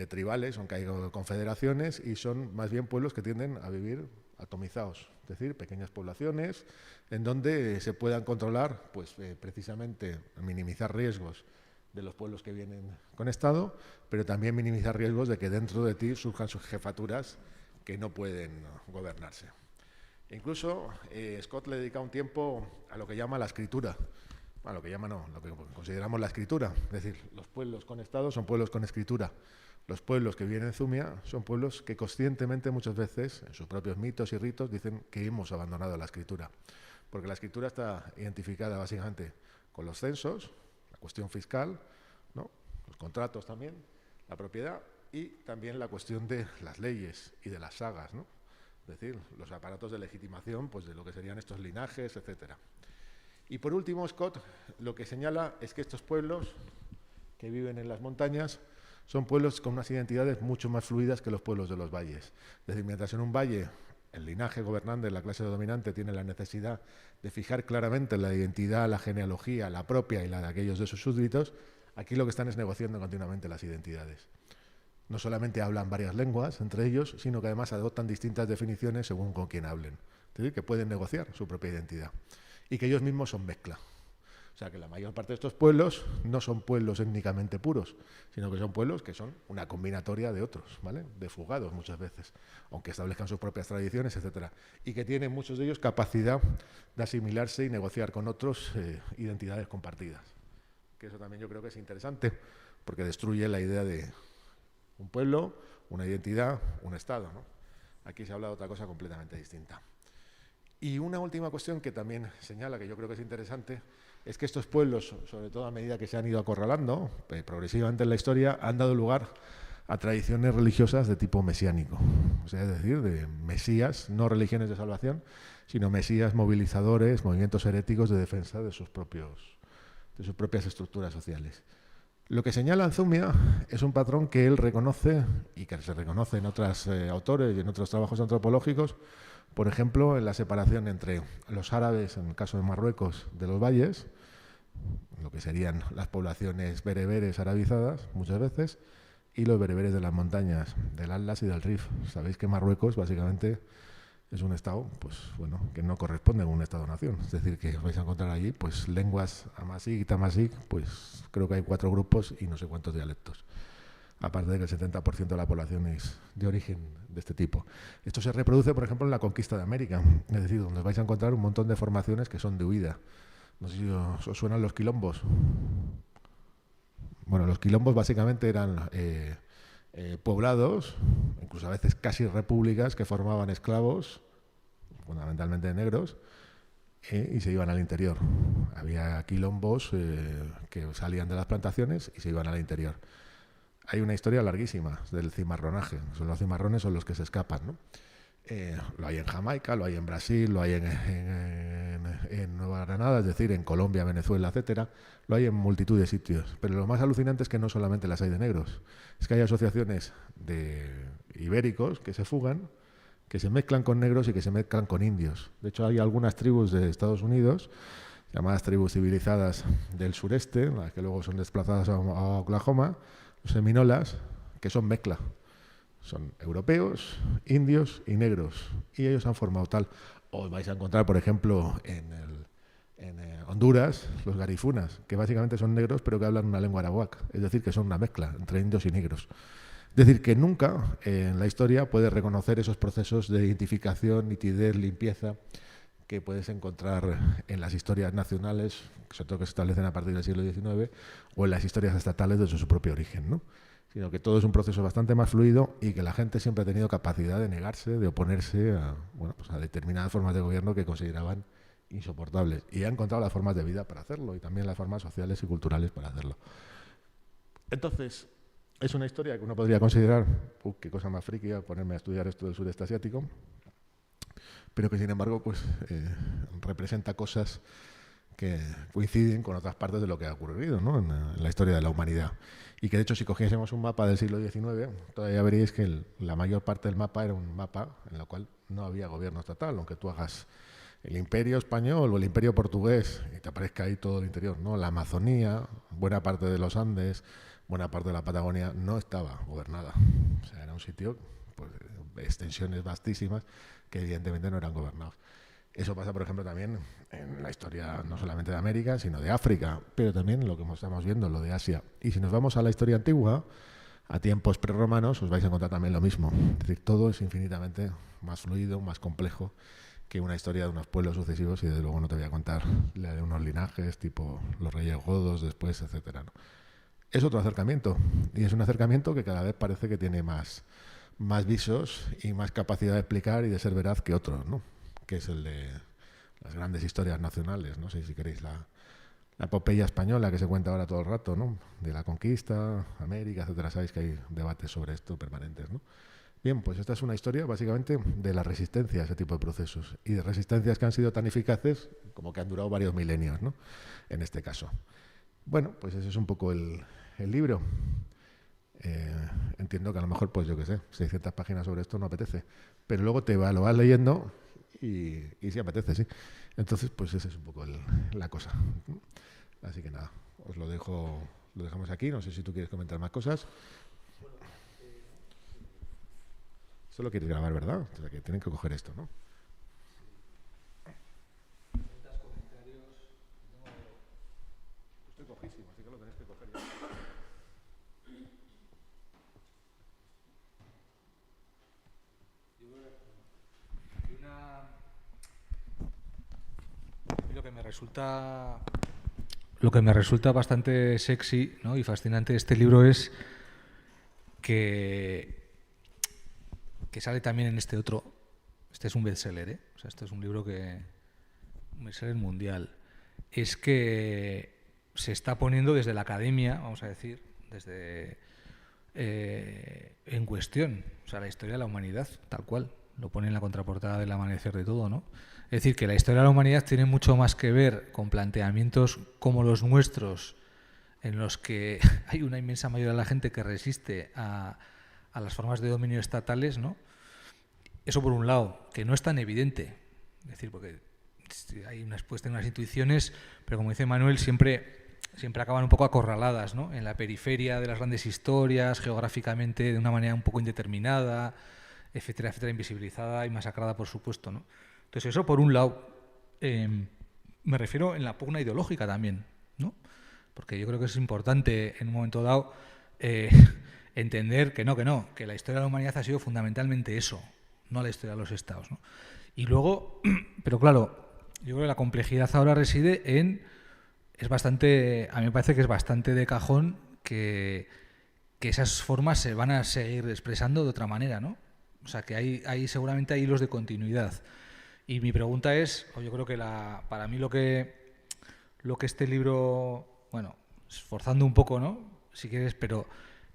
tribales, aunque hay confederaciones, y son más bien pueblos que tienden a vivir atomizados, es decir, pequeñas poblaciones en donde se puedan controlar, pues precisamente minimizar riesgos de los pueblos que vienen con Estado, pero también minimizar riesgos de que dentro de ti surjan sus jefaturas que no pueden gobernarse. Incluso Scott le dedica un tiempo a lo que llama la escritura. Bueno, lo que llama no, lo que consideramos la escritura. Es decir, los pueblos con Estado son pueblos con escritura. Los pueblos que viven en Zumia son pueblos que conscientemente muchas veces, en sus propios mitos y ritos, dicen que hemos abandonado la escritura. Porque la escritura está identificada básicamente con los censos, la cuestión fiscal, ¿no?, los contratos también, la propiedad y también la cuestión de las leyes y de las sagas, ¿no? Es decir, los aparatos de legitimación pues de lo que serían estos linajes, etcétera. Y por último, Scott lo que señala es que estos pueblos que viven en las montañas son pueblos con unas identidades mucho más fluidas que los pueblos de los valles. Es decir, mientras en un valle el linaje gobernante, la clase dominante, tiene la necesidad de fijar claramente la identidad, la genealogía, la propia y la de aquellos de sus súbditos, aquí lo que están es negociando continuamente las identidades. No solamente hablan varias lenguas entre ellos, sino que además adoptan distintas definiciones según con quién hablen. Es decir, que pueden negociar su propia identidad. Y que ellos mismos son mezcla. O sea que la mayor parte de estos pueblos no son pueblos étnicamente puros, sino que son pueblos que son una combinatoria de otros, ¿vale? De fugados muchas veces, aunque establezcan sus propias tradiciones, etcétera. Y que tienen muchos de ellos capacidad de asimilarse y negociar con otros identidades compartidas. Que eso también yo creo que es interesante, porque destruye la idea de un pueblo, una identidad, un Estado, ¿no? Aquí se habla de otra cosa completamente distinta. Y una última cuestión que también señala, que yo creo que es interesante, es que estos pueblos, sobre todo a medida que se han ido acorralando progresivamente en la historia, han dado lugar a tradiciones religiosas de tipo mesiánico. O sea, es decir, de mesías, no religiones de salvación, sino mesías movilizadores, movimientos heréticos de defensa de sus propias estructuras sociales. Lo que señala Anzumia es un patrón que él reconoce y que se reconoce en otros autores y en otros trabajos antropológicos, por ejemplo, en la separación entre los árabes, en el caso de Marruecos, de los valles, lo que serían las poblaciones bereberes arabizadas, muchas veces, y los bereberes de las montañas, del Atlas y del Rif. Sabéis que Marruecos, básicamente, es un estado, pues bueno, que no corresponde a un estado-nación. Es decir, que os vais a encontrar allí, pues lenguas amasí y tamasí, pues creo que hay 4 grupos y no sé cuántos dialectos. Aparte de que el 70% de la población es de origen de este tipo. Esto se reproduce, por ejemplo, en la conquista de América, es decir, donde os vais a encontrar un montón de formaciones que son de huida. No sé si os suenan los quilombos. Bueno, los quilombos básicamente eran poblados, incluso a veces casi repúblicas, que formaban esclavos, fundamentalmente negros, y se iban al interior. Había quilombos que salían de las plantaciones y se iban al interior. Hay una historia larguísima del cimarronaje. Los cimarrones son los que se escapan, ¿no? Lo hay en Jamaica, lo hay en Brasil, lo hay en Nueva Granada, es decir, en Colombia, Venezuela, etcétera. Lo hay en multitud de sitios. Pero lo más alucinante es que no solamente las hay de negros. Es que hay asociaciones de ibéricos que se fugan, que se mezclan con negros y que se mezclan con indios. De hecho, hay algunas tribus de Estados Unidos, llamadas tribus civilizadas del sureste, las que luego son desplazadas a Oklahoma, los seminolas, que son mezcla. Son europeos, indios y negros. Y ellos han formado tal. Os vais a encontrar, por ejemplo, en Honduras, los garifunas, que básicamente son negros, pero que hablan una lengua arawak. Es decir, que son una mezcla entre indios y negros. Es decir, que nunca en la historia puedes reconocer esos procesos de identificación, nitidez, limpieza, que puedes encontrar en las historias nacionales, sobre todo que se establecen a partir del siglo XIX, o en las historias estatales desde su propio origen, ¿no? Sino que todo es un proceso bastante más fluido y que la gente siempre ha tenido capacidad de negarse, de oponerse a, bueno, pues a determinadas formas de gobierno que consideraban insoportables. Y ha encontrado las formas de vida para hacerlo y también las formas sociales y culturales para hacerlo. Entonces, es una historia que uno podría considerar, qué cosa más friki ponerme a estudiar esto del sudeste asiático, pero que sin embargo pues representa cosas que coinciden con otras partes de lo que ha ocurrido, ¿no? en la historia de la humanidad. Y que de hecho si cogiésemos un mapa del siglo XIX, todavía veríais que la mayor parte del mapa era un mapa en el cual no había gobierno estatal, aunque tú hagas el imperio español o el imperio portugués y te aparezca ahí todo el interior, ¿no? La Amazonía, buena parte de los Andes, buena parte de la Patagonia no estaba gobernada. O sea, era un sitio pues, de extensiones vastísimas que evidentemente no eran gobernados. Eso pasa, por ejemplo, también en la historia no solamente de América, sino de África, pero también lo que estamos viendo, lo de Asia. Y si nos vamos a la historia antigua, a tiempos prerromanos, os vais a encontrar también lo mismo. Es decir, todo es infinitamente más fluido, más complejo que una historia de unos pueblos sucesivos y desde luego no te voy a contar la de unos linajes tipo los reyes godos después, etcétera, ¿no? Es otro acercamiento y es un acercamiento que cada vez parece que tiene más visos y más capacidad de explicar y de ser veraz que otros, ¿no? Que es el de las grandes historias nacionales, no sé si queréis la epopeya española que se cuenta ahora todo el rato, ¿no? De la conquista, América, etcétera. Sabéis que hay debates sobre esto permanentes, ¿no? Bien, pues esta es una historia básicamente de la resistencia a ese tipo de procesos y de resistencias que han sido tan eficaces como que han durado varios milenios, ¿no? En este caso. Bueno, pues ese es un poco el libro. Entiendo que a lo mejor, pues yo qué sé, 600 páginas sobre esto no apetece, pero luego lo vas leyendo y sí apetece, sí. Entonces, pues esa es un poco la cosa. Así que nada, os lo dejamos aquí. No sé si tú quieres comentar más cosas. Solo quieres grabar, ¿verdad? O sea, que tienen que coger esto, ¿no? Lo que me resulta bastante sexy, ¿no?, y fascinante de este libro es que sale también en este otro. Este es un bestseller, ¿eh? O sea, este es un libro un bestseller mundial. Es que se está poniendo desde la academia, vamos a decir, en cuestión, o sea, la historia de la humanidad, tal cual. Lo pone en la contraportada del Amanecer de Todo, ¿no? Es decir, que la historia de la humanidad tiene mucho más que ver con planteamientos como los nuestros, en los que hay una inmensa mayoría de la gente que resiste a las formas de dominio estatales, ¿no? Eso por un lado, que no es tan evidente. Es decir, porque hay unas intuiciones, pero como dice Manuel, siempre acaban un poco acorraladas, ¿no?, en la periferia de las grandes historias, geográficamente de una manera un poco indeterminada, etcétera, etcétera, invisibilizada y masacrada, por supuesto, ¿no? Entonces eso por un lado. Me refiero en la pugna ideológica también, ¿no? Porque yo creo que es importante en un momento dado entender que la historia de la humanidad ha sido fundamentalmente eso, no la historia de los estados, ¿no? Y luego, pero claro, yo creo que la complejidad ahora reside a mí me parece que es bastante de cajón que esas formas se van a seguir expresando de otra manera, ¿no? O sea, que hay seguramente hay hilos de continuidad. Y mi pregunta es, o yo creo que para mí lo que este libro, bueno, esforzando un poco, ¿no?, si quieres, pero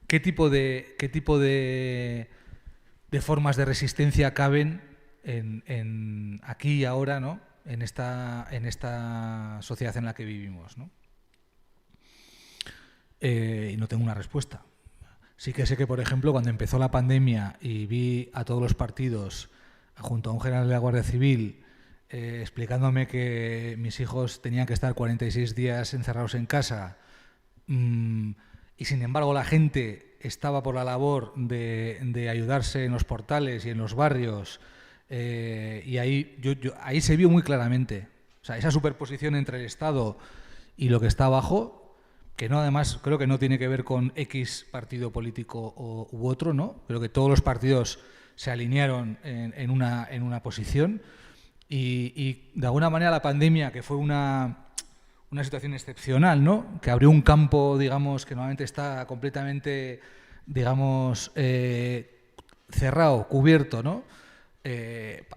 ¿qué tipo de formas de resistencia caben en aquí y ahora, ¿no?, en esta sociedad en la que vivimos, ¿no? Y no tengo una respuesta. Sí que sé que, por ejemplo, cuando empezó la pandemia y vi a todos los partidos junto a un general de la Guardia Civil explicándome que mis hijos tenían que estar 46 días encerrados en casa, y sin embargo la gente estaba por la labor de ayudarse en los portales y en los barrios, y ahí se vio muy claramente, o sea, esa superposición entre el Estado y lo que está abajo, que no, además creo que no tiene que ver con X partido político u otro, ¿no? Creo que todos los partidos se alinearon en una posición, y de alguna manera la pandemia, que fue una situación excepcional, ¿no?, que abrió un campo, digamos, que normalmente está completamente, digamos, cerrado, cubierto, ¿no?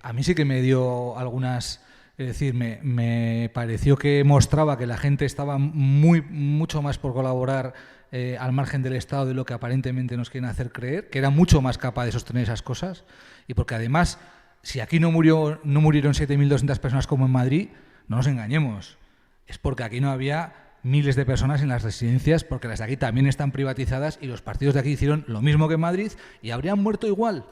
A mí sí que me dio algunas... Es decir, me pareció que mostraba que la gente estaba mucho más por colaborar al margen del Estado de lo que aparentemente nos quieren hacer creer, que era mucho más capaz de sostener esas cosas, y porque además, si aquí no murieron 7.200 personas como en Madrid, no nos engañemos, es porque aquí no había miles de personas en las residencias, porque las de aquí también están privatizadas y los partidos de aquí hicieron lo mismo que en Madrid y habrían muerto igual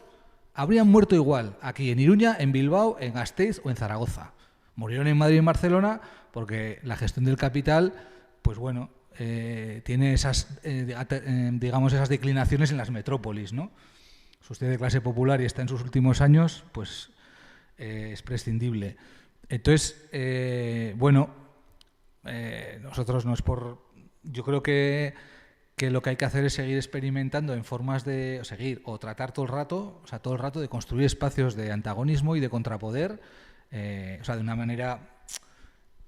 aquí en Iruña, en Bilbao, en Gasteiz o en Zaragoza. Murieron en Madrid y en Barcelona porque la gestión del capital, pues bueno, tiene esas, digamos, esas declinaciones en las metrópolis, ¿no? Si usted es de clase popular y está en sus últimos años, pues es prescindible. Entonces, nosotros no es por... Yo creo que lo que hay que hacer es seguir experimentando en formas de... o tratar todo el rato de construir espacios de antagonismo y de contrapoder, de una manera,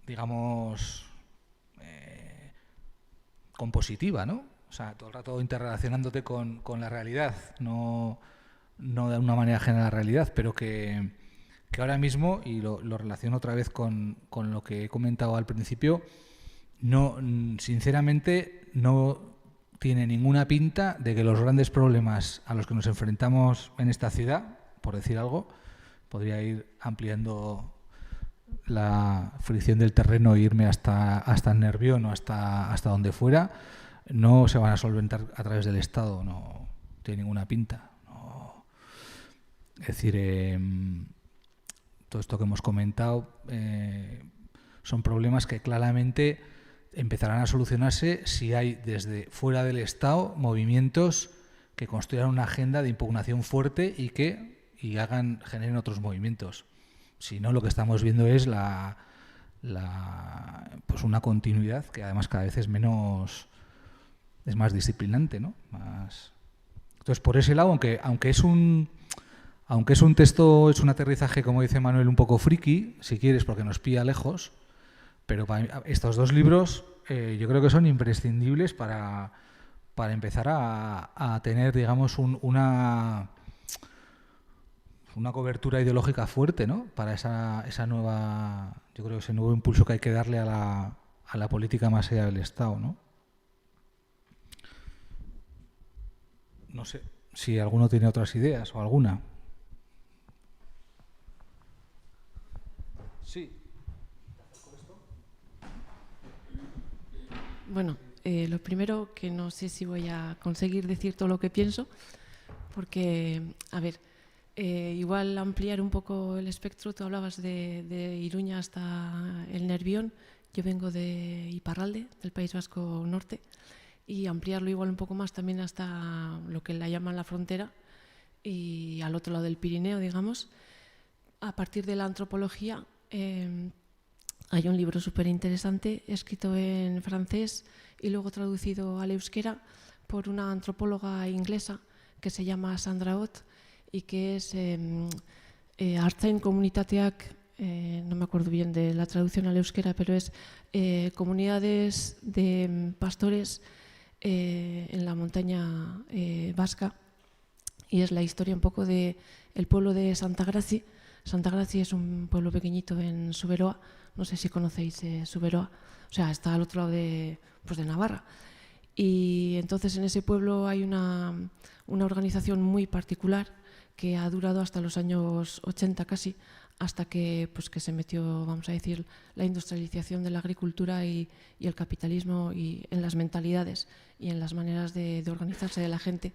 digamos, compositiva, ¿no? O sea, todo el rato interrelacionándote con la realidad, no de una manera ajena a la realidad, pero que ahora mismo, y lo relaciono otra vez con lo que he comentado al principio, sinceramente no tiene ninguna pinta de que los grandes problemas a los que nos enfrentamos en esta ciudad, por decir algo, podría ir ampliando la fricción del terreno e irme hasta el Nervión o hasta donde fuera, no se van a solventar a través del Estado, no tiene ninguna pinta. No. Es decir, todo esto que hemos comentado son problemas que claramente empezarán a solucionarse si hay desde fuera del Estado movimientos que construyan una agenda de impugnación fuerte y generen otros movimientos. Si no, lo que estamos viendo es pues una continuidad que además cada vez es más disciplinante, ¿no? Entonces, por ese lado, aunque es Aunque es un texto, es un aterrizaje, como dice Manuel, un poco friki, si quieres, porque nos pilla lejos, pero para mí, estos dos libros yo creo que son imprescindibles para empezar a tener, digamos, una cobertura ideológica fuerte, ¿no? Para esa nueva, yo creo, ese nuevo impulso que hay que darle a la política más allá del Estado, ¿no? No sé si alguno tiene otras ideas o alguna. Sí. Bueno, lo primero, que no sé si voy a conseguir decir todo lo que pienso, porque, a ver, igual ampliar un poco el espectro. Tú hablabas de Iruña hasta el Nervión. Yo vengo de Iparralde, del País Vasco Norte, y ampliarlo igual un poco más también hasta lo que la llaman la frontera y al otro lado del Pirineo, digamos. A partir de la antropología, hay un libro súper interesante escrito en francés y luego traducido al euskera por una antropóloga inglesa que se llama Sandra Ott y que es Artzain Komunitateak, no me acuerdo bien de la traducción al euskera, pero es comunidades de pastores en la montaña vasca, y es la historia un poco del pueblo de Santa Gracia. Santa Gracia es un pueblo pequeñito en Suberoa, no sé si conocéis Suberoa, o sea, está al otro lado de Navarra. Y entonces en ese pueblo hay una organización muy particular que ha durado hasta los años 80 casi, hasta que se metió, vamos a decir, la industrialización de la agricultura y el capitalismo y en las mentalidades y en las maneras de organizarse de la gente.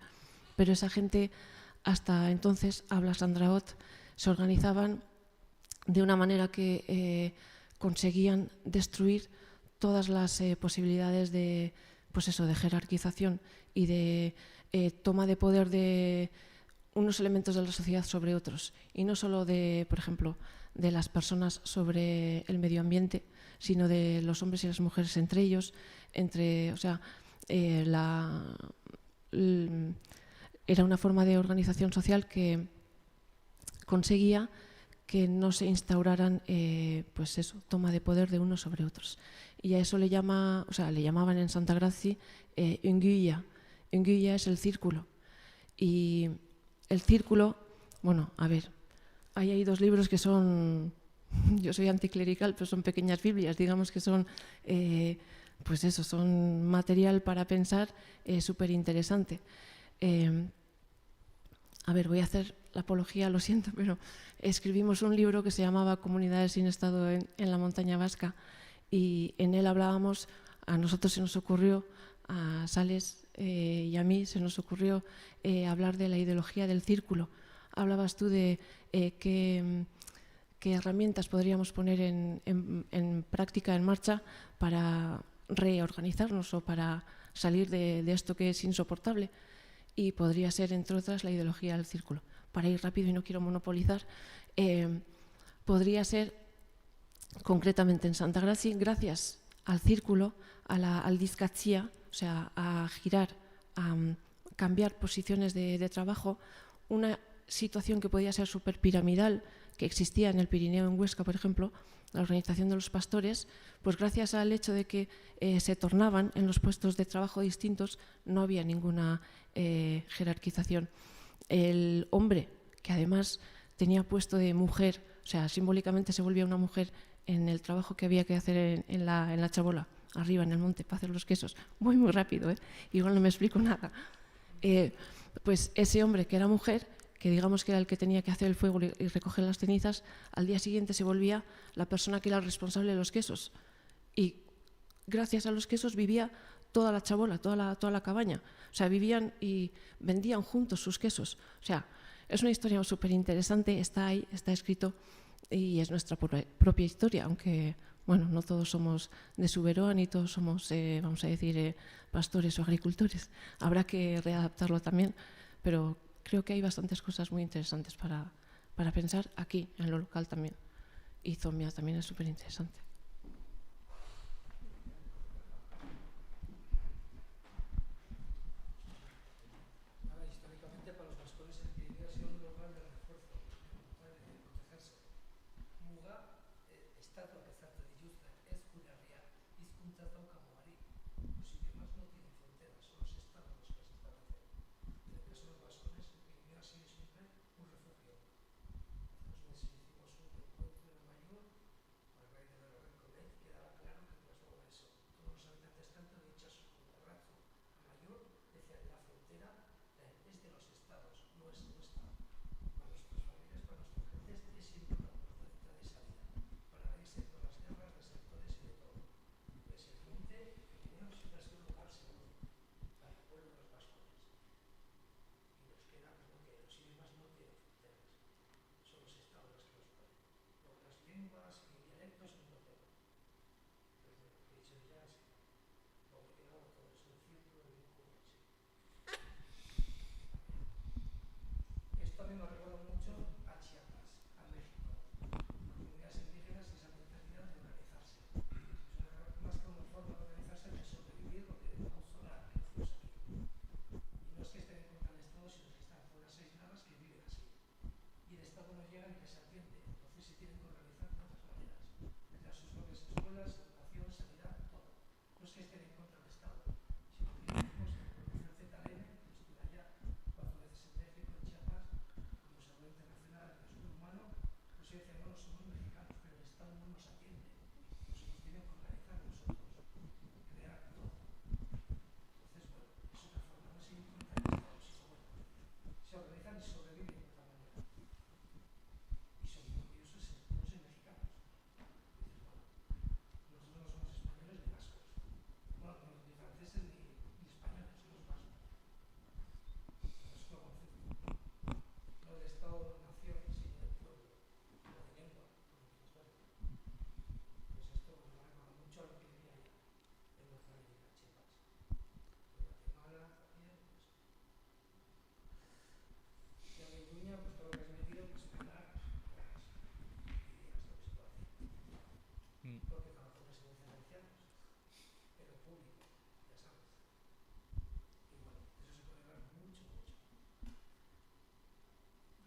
Pero esa gente, hasta entonces, habla Sandra Ott, se organizaban de una manera que conseguían destruir todas las posibilidades de jerarquización y de toma de poder de unos elementos de la sociedad sobre otros, y no solo de, por ejemplo, de las personas sobre el medio ambiente, sino de los hombres y las mujeres entre ellos, era una forma de organización social que conseguía que no se instauraran toma de poder de unos sobre otros. Y a eso le llamaban en Santa Gracia Unguilla. Unguilla es el círculo. Y el círculo, bueno, a ver, hay dos libros que son, yo soy anticlerical, pero son pequeñas Biblias, digamos que son, son material para pensar súper interesante. A ver, voy a hacer la apología, lo siento, pero escribimos un libro que se llamaba Comunidades sin Estado en la montaña vasca, y en él hablábamos, a nosotros se nos ocurrió, a Sales y a mí se nos ocurrió hablar de la ideología del círculo. Hablabas tú de qué herramientas podríamos poner en práctica, en marcha, para reorganizarnos o para salir de esto que es insoportable. Y podría ser, entre otras, la ideología del círculo. Para ir rápido y no quiero monopolizar, podría ser, concretamente en Santa Gracia, gracias al círculo, al dizkatzia, o sea, a girar, a cambiar posiciones de trabajo, una situación que podía ser súper piramidal, que existía en el Pirineo, en Huesca, por ejemplo, la organización de los pastores, pues gracias al hecho de que se tornaban en los puestos de trabajo distintos, no había ninguna jerarquización. El hombre, que además tenía puesto de mujer, o sea, simbólicamente se volvía una mujer en el trabajo que había que hacer en la chabola, arriba en el monte, para hacer los quesos. Voy muy rápido, igual no me explico nada. Pues ese hombre que era mujer, que digamos que era el que tenía que hacer el fuego y recoger las cenizas, al día siguiente se volvía la persona que era responsable de los quesos. Y gracias a los quesos vivía toda la chabola, toda la cabaña. O sea, vivían y vendían juntos sus quesos. O sea, es una historia súper interesante, está ahí, está escrito, y es nuestra propia historia, aunque, bueno, no todos somos de Suberoa, ni todos somos, vamos a decir, pastores o agricultores. Habrá que readaptarlo también, pero creo que hay bastantes cosas muy interesantes para pensar aquí, en lo local también. Y Zomia también es súper interesante. Históricamente, para los pastores el Pirineo ha sido un lugar de refuerzo.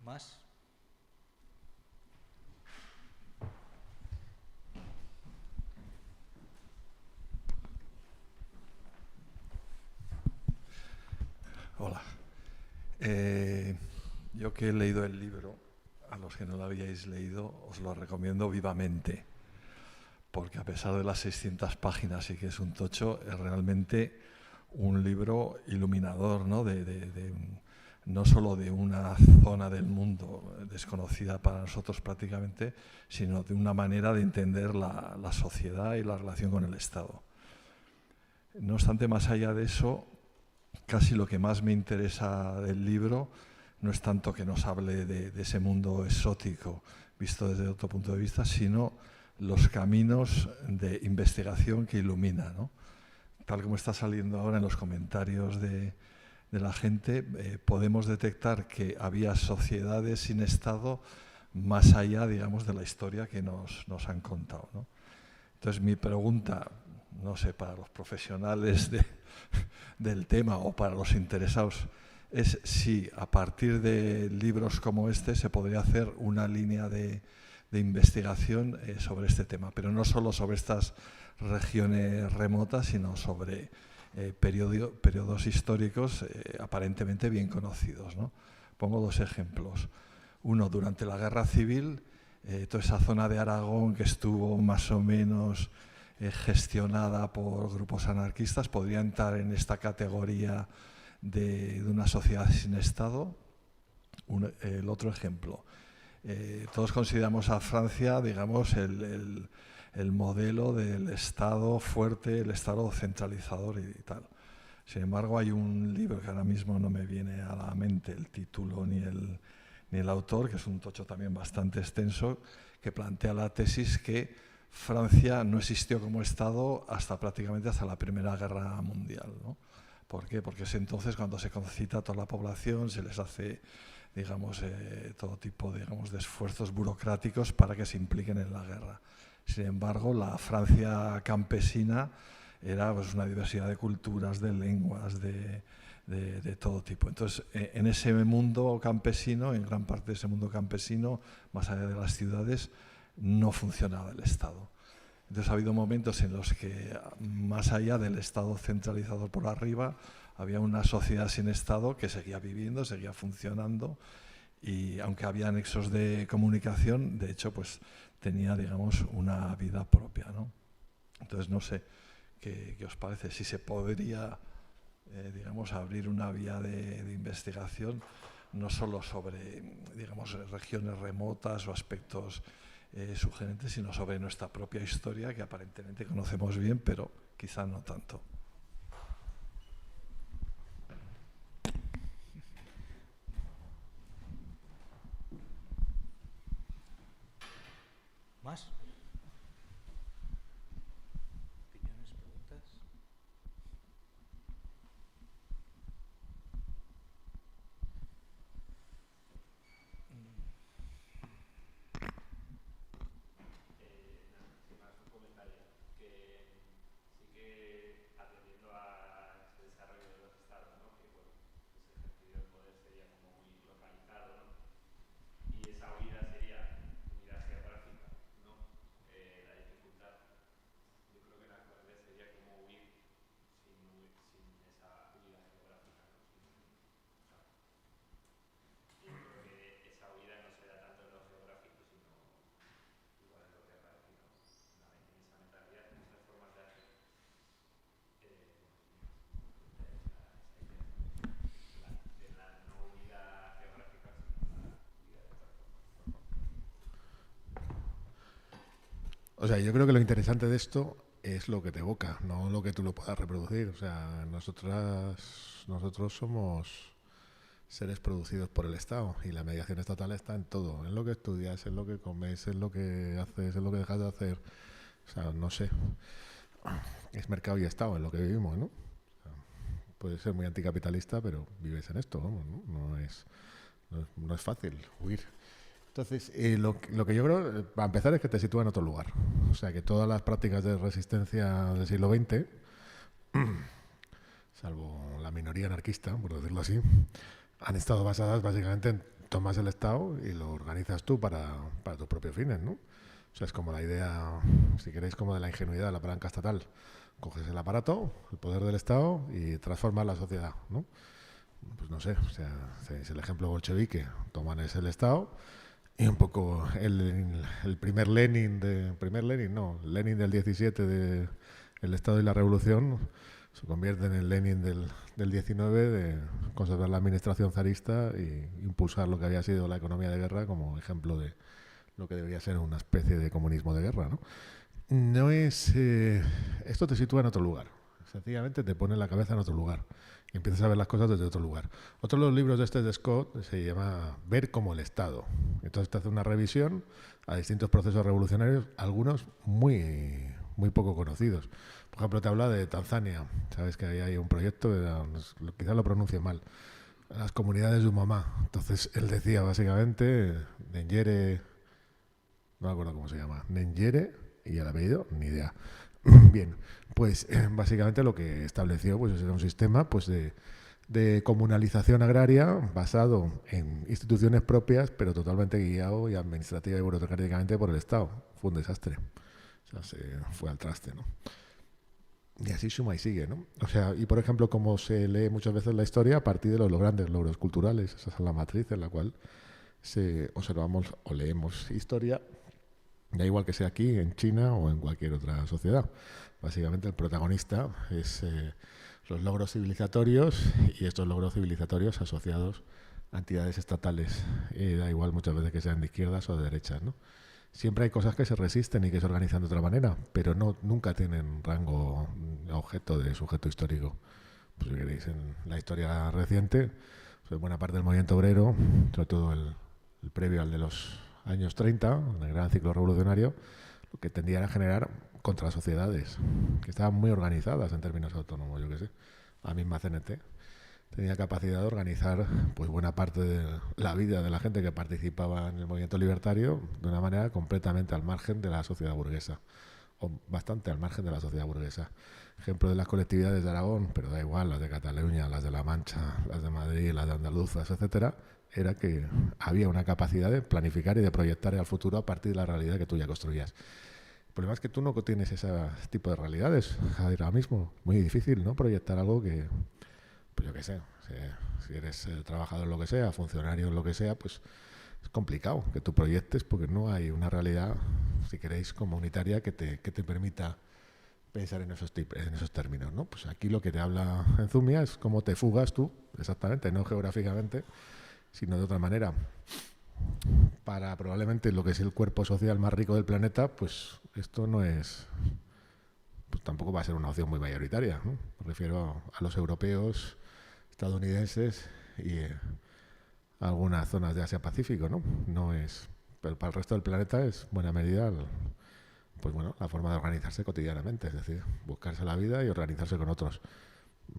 ¿Más? Hola. Yo que he leído el libro, a los que no lo habíais leído, os lo recomiendo vivamente, porque a pesar de las 600 páginas y que es un tocho, es realmente un libro iluminador, ¿no? No solo de una zona del mundo desconocida para nosotros prácticamente, sino de una manera de entender la sociedad y la relación con el Estado. No obstante, más allá de eso, casi lo que más me interesa del libro no es tanto que nos hable de ese mundo exótico visto desde otro punto de vista, sino los caminos de investigación que ilumina, ¿no? Tal como está saliendo ahora en los comentarios de la gente, podemos detectar que había sociedades sin Estado más allá, digamos, de la historia que nos han contado, ¿no? Entonces, mi pregunta, no sé, para los profesionales del tema o para los interesados, es si a partir de libros como este se podría hacer una línea de investigación sobre este tema, pero no solo sobre estas regiones remotas, sino sobre periodos históricos aparentemente bien conocidos, ¿no? Pongo dos ejemplos. Uno, durante la Guerra Civil, toda esa zona de Aragón que estuvo más o menos gestionada por grupos anarquistas, podría entrar en esta categoría de una sociedad sin Estado. El otro ejemplo. Todos consideramos a Francia, digamos, el modelo del Estado fuerte, el Estado centralizador y tal. Sin embargo, hay un libro que ahora mismo no me viene a la mente el título ni el autor, que es un tocho también bastante extenso, que plantea la tesis que Francia no existió como Estado prácticamente hasta la Primera Guerra Mundial, ¿no? ¿Por qué? Porque es entonces cuando se concita a toda la población, se les hace, digamos, todo tipo, digamos, de esfuerzos burocráticos para que se impliquen en la guerra. Sin embargo, la Francia campesina era pues, una diversidad de culturas, de lenguas, de todo tipo. Entonces, en ese mundo campesino, en gran parte de ese mundo campesino, más allá de las ciudades, no funcionaba el Estado. Entonces ha habido momentos en los que, más allá del Estado centralizado por arriba, había una sociedad sin Estado que seguía viviendo, seguía funcionando, y aunque había nexos de comunicación, de hecho, pues tenía, digamos, una vida propia, ¿no? Entonces, no sé, ¿qué os parece? Si se podría, digamos, abrir una vía de investigación, no solo sobre, digamos, regiones remotas o aspectos sugerentes, sino sobre nuestra propia historia, que aparentemente conocemos bien, pero quizá no tanto. ¿Más? ¿Opiniones, preguntas? O sea, yo creo que lo interesante de esto es lo que te evoca, no lo que tú lo puedas reproducir. O sea, nosotros somos seres producidos por el Estado y la mediación estatal está en todo, en lo que estudias, en lo que comes, en lo que haces, en lo que dejas de hacer. O sea, no sé, es mercado y Estado en lo que vivimos, ¿no? O sea, puedes ser muy anticapitalista, pero vives en esto, vamos, ¿no? No es fácil huir. Entonces, lo que yo creo, para empezar, es que te sitúa en otro lugar. O sea, que todas las prácticas de resistencia del siglo XX, salvo la minoría anarquista, por decirlo así, han estado basadas básicamente en tomas el Estado y lo organizas tú para tus propios fines, ¿no? O sea, es como la idea, si queréis, como de la ingenuidad de la palanca estatal. Coges el aparato, el poder del Estado y transformas la sociedad, ¿no? Pues no sé, o sea, es el ejemplo bolchevique, toman el Estado. Y un poco el primer Lenin Lenin del 17 de El Estado y la Revolución se convierte en el Lenin del 19 de conservar la administración zarista e impulsar lo que había sido la economía de guerra como ejemplo de lo que debería ser una especie de comunismo de guerra, ¿no? No es... esto te sitúa en otro lugar. Sencillamente te pone la cabeza en otro lugar y empiezas a ver las cosas desde otro lugar. Otro de los libros de Scott se llama Ver como el Estado. Entonces te hace una revisión a distintos procesos revolucionarios, algunos muy poco conocidos. Por ejemplo, te habla de Tanzania. Sabes que ahí hay un proyecto, quizás lo pronuncie mal, las comunidades de Umamá. Entonces él decía básicamente Nengere, no me acuerdo cómo se llama, Nengere, y el apellido, ni idea. Bien, pues básicamente lo que estableció pues era un sistema pues de comunalización agraria basado en instituciones propias, pero totalmente guiado y administrativa y burocráticamente por el Estado. Fue un desastre. O sea, se fue al traste, ¿no? Y así suma y sigue, ¿no? O sea, y por ejemplo, como se lee muchas veces la historia a partir de los grandes logros culturales, esa es la matriz en la cual observamos o leemos historia. Da igual que sea aquí, en China o en cualquier otra sociedad. Básicamente el protagonista es los logros civilizatorios y estos logros civilizatorios asociados a entidades estatales. Da igual muchas veces que sean de izquierdas o de derechas, ¿no? Siempre hay cosas que se resisten y que se organizan de otra manera, pero nunca tienen rango objeto de sujeto histórico. Pues si queréis, en la historia reciente, pues buena parte del movimiento obrero, sobre todo el previo al de los años 30, en el gran ciclo revolucionario, lo que tendían a generar contrasociedades, que estaban muy organizadas en términos autónomos, yo qué sé. La misma CNT tenía capacidad de organizar pues buena parte de la vida de la gente que participaba en el movimiento libertario de una manera completamente al margen de la sociedad burguesa, o bastante al margen de la sociedad burguesa. Ejemplo de las colectividades de Aragón, pero da igual, las de Cataluña, las de La Mancha, las de Madrid, las de Andaluzas, etcétera, era que había una capacidad de planificar y de proyectar al futuro a partir de la realidad que tú ya construías. El problema es que tú no tienes ese tipo de realidades ahora mismo. Muy difícil, ¿no? Proyectar algo que, pues yo qué sé, si eres trabajador en lo que sea, funcionario en lo que sea, pues es complicado que tú proyectes porque no hay una realidad, si queréis, comunitaria que te permita pensar en esos términos, ¿no? Pues aquí lo que te habla Enzumia es cómo te fugas tú, exactamente, no geográficamente, sino de otra manera. Para probablemente lo que es el cuerpo social más rico del planeta, pues esto no es, pues tampoco va a ser una opción muy mayoritaria, ¿no? Me refiero a los europeos, estadounidenses y algunas zonas de Asia-Pacífico, ¿no? No es, pero para el resto del planeta es buena medida, pues bueno, la forma de organizarse cotidianamente, es decir, buscarse la vida y organizarse con otros.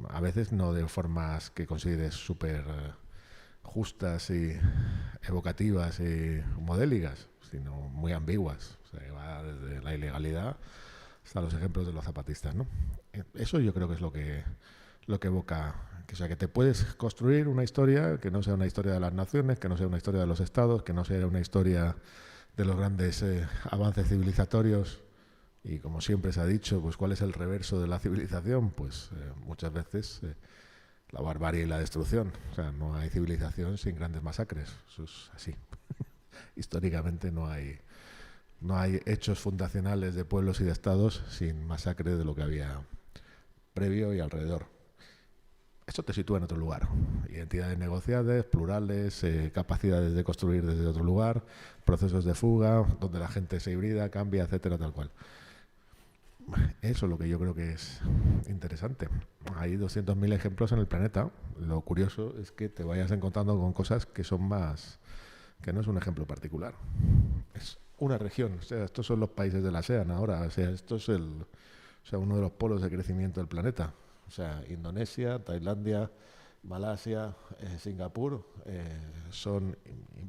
A veces no de formas que consideres súper justas y evocativas y modélicas, sino muy ambiguas. O sea, que va desde la ilegalidad hasta los ejemplos de los zapatistas, ¿no? Eso yo creo que es lo que evoca, que, o sea, que te puedes construir una historia que no sea una historia de las naciones, que no sea una historia de los estados, que no sea una historia de los grandes avances civilizatorios. Y como siempre se ha dicho, pues ¿cuál es el reverso de la civilización? Pues muchas veces la barbarie y la destrucción. O sea, no hay civilización sin grandes masacres. Eso es así. Históricamente no hay hechos fundacionales de pueblos y de estados sin masacre de lo que había previo y alrededor. Esto te sitúa en otro lugar. Identidades negociadas, plurales, capacidades de construir desde otro lugar, procesos de fuga, donde la gente se hibrida, cambia, etcétera, tal cual. Eso es lo que yo creo que es interesante. Hay 200.000 ejemplos en el planeta. Lo curioso es que te vayas encontrando con cosas que son más, que no es un ejemplo particular. Es una región. O sea, estos son los países de la ASEAN ahora. O sea, esto es uno de los polos de crecimiento del planeta. O sea, Indonesia, Tailandia, Malasia, Singapur, son,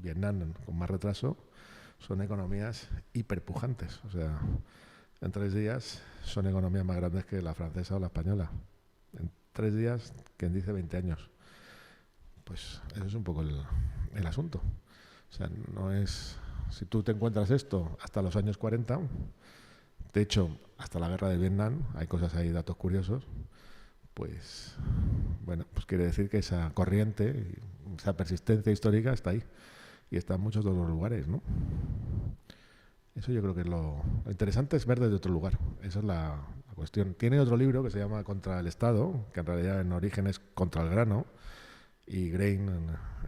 Vietnam con más retraso, son economías hiperpujantes. O sea, en 3 días son economías más grandes que la francesa o la española. En 3 días, quien dice 20 años. Pues eso es un poco el asunto. O sea, no es... Si tú te encuentras esto hasta los años 40, de hecho, hasta la guerra de Vietnam, hay cosas ahí, datos curiosos, pues, bueno, pues quiere decir que esa corriente, esa persistencia histórica está ahí y está en muchos de los lugares, ¿no? Eso yo creo que es lo interesante, es ver desde otro lugar. Esa es la cuestión. Tiene otro libro que se llama Contra el Estado, que en realidad en origen es Contra el Grano, y Grain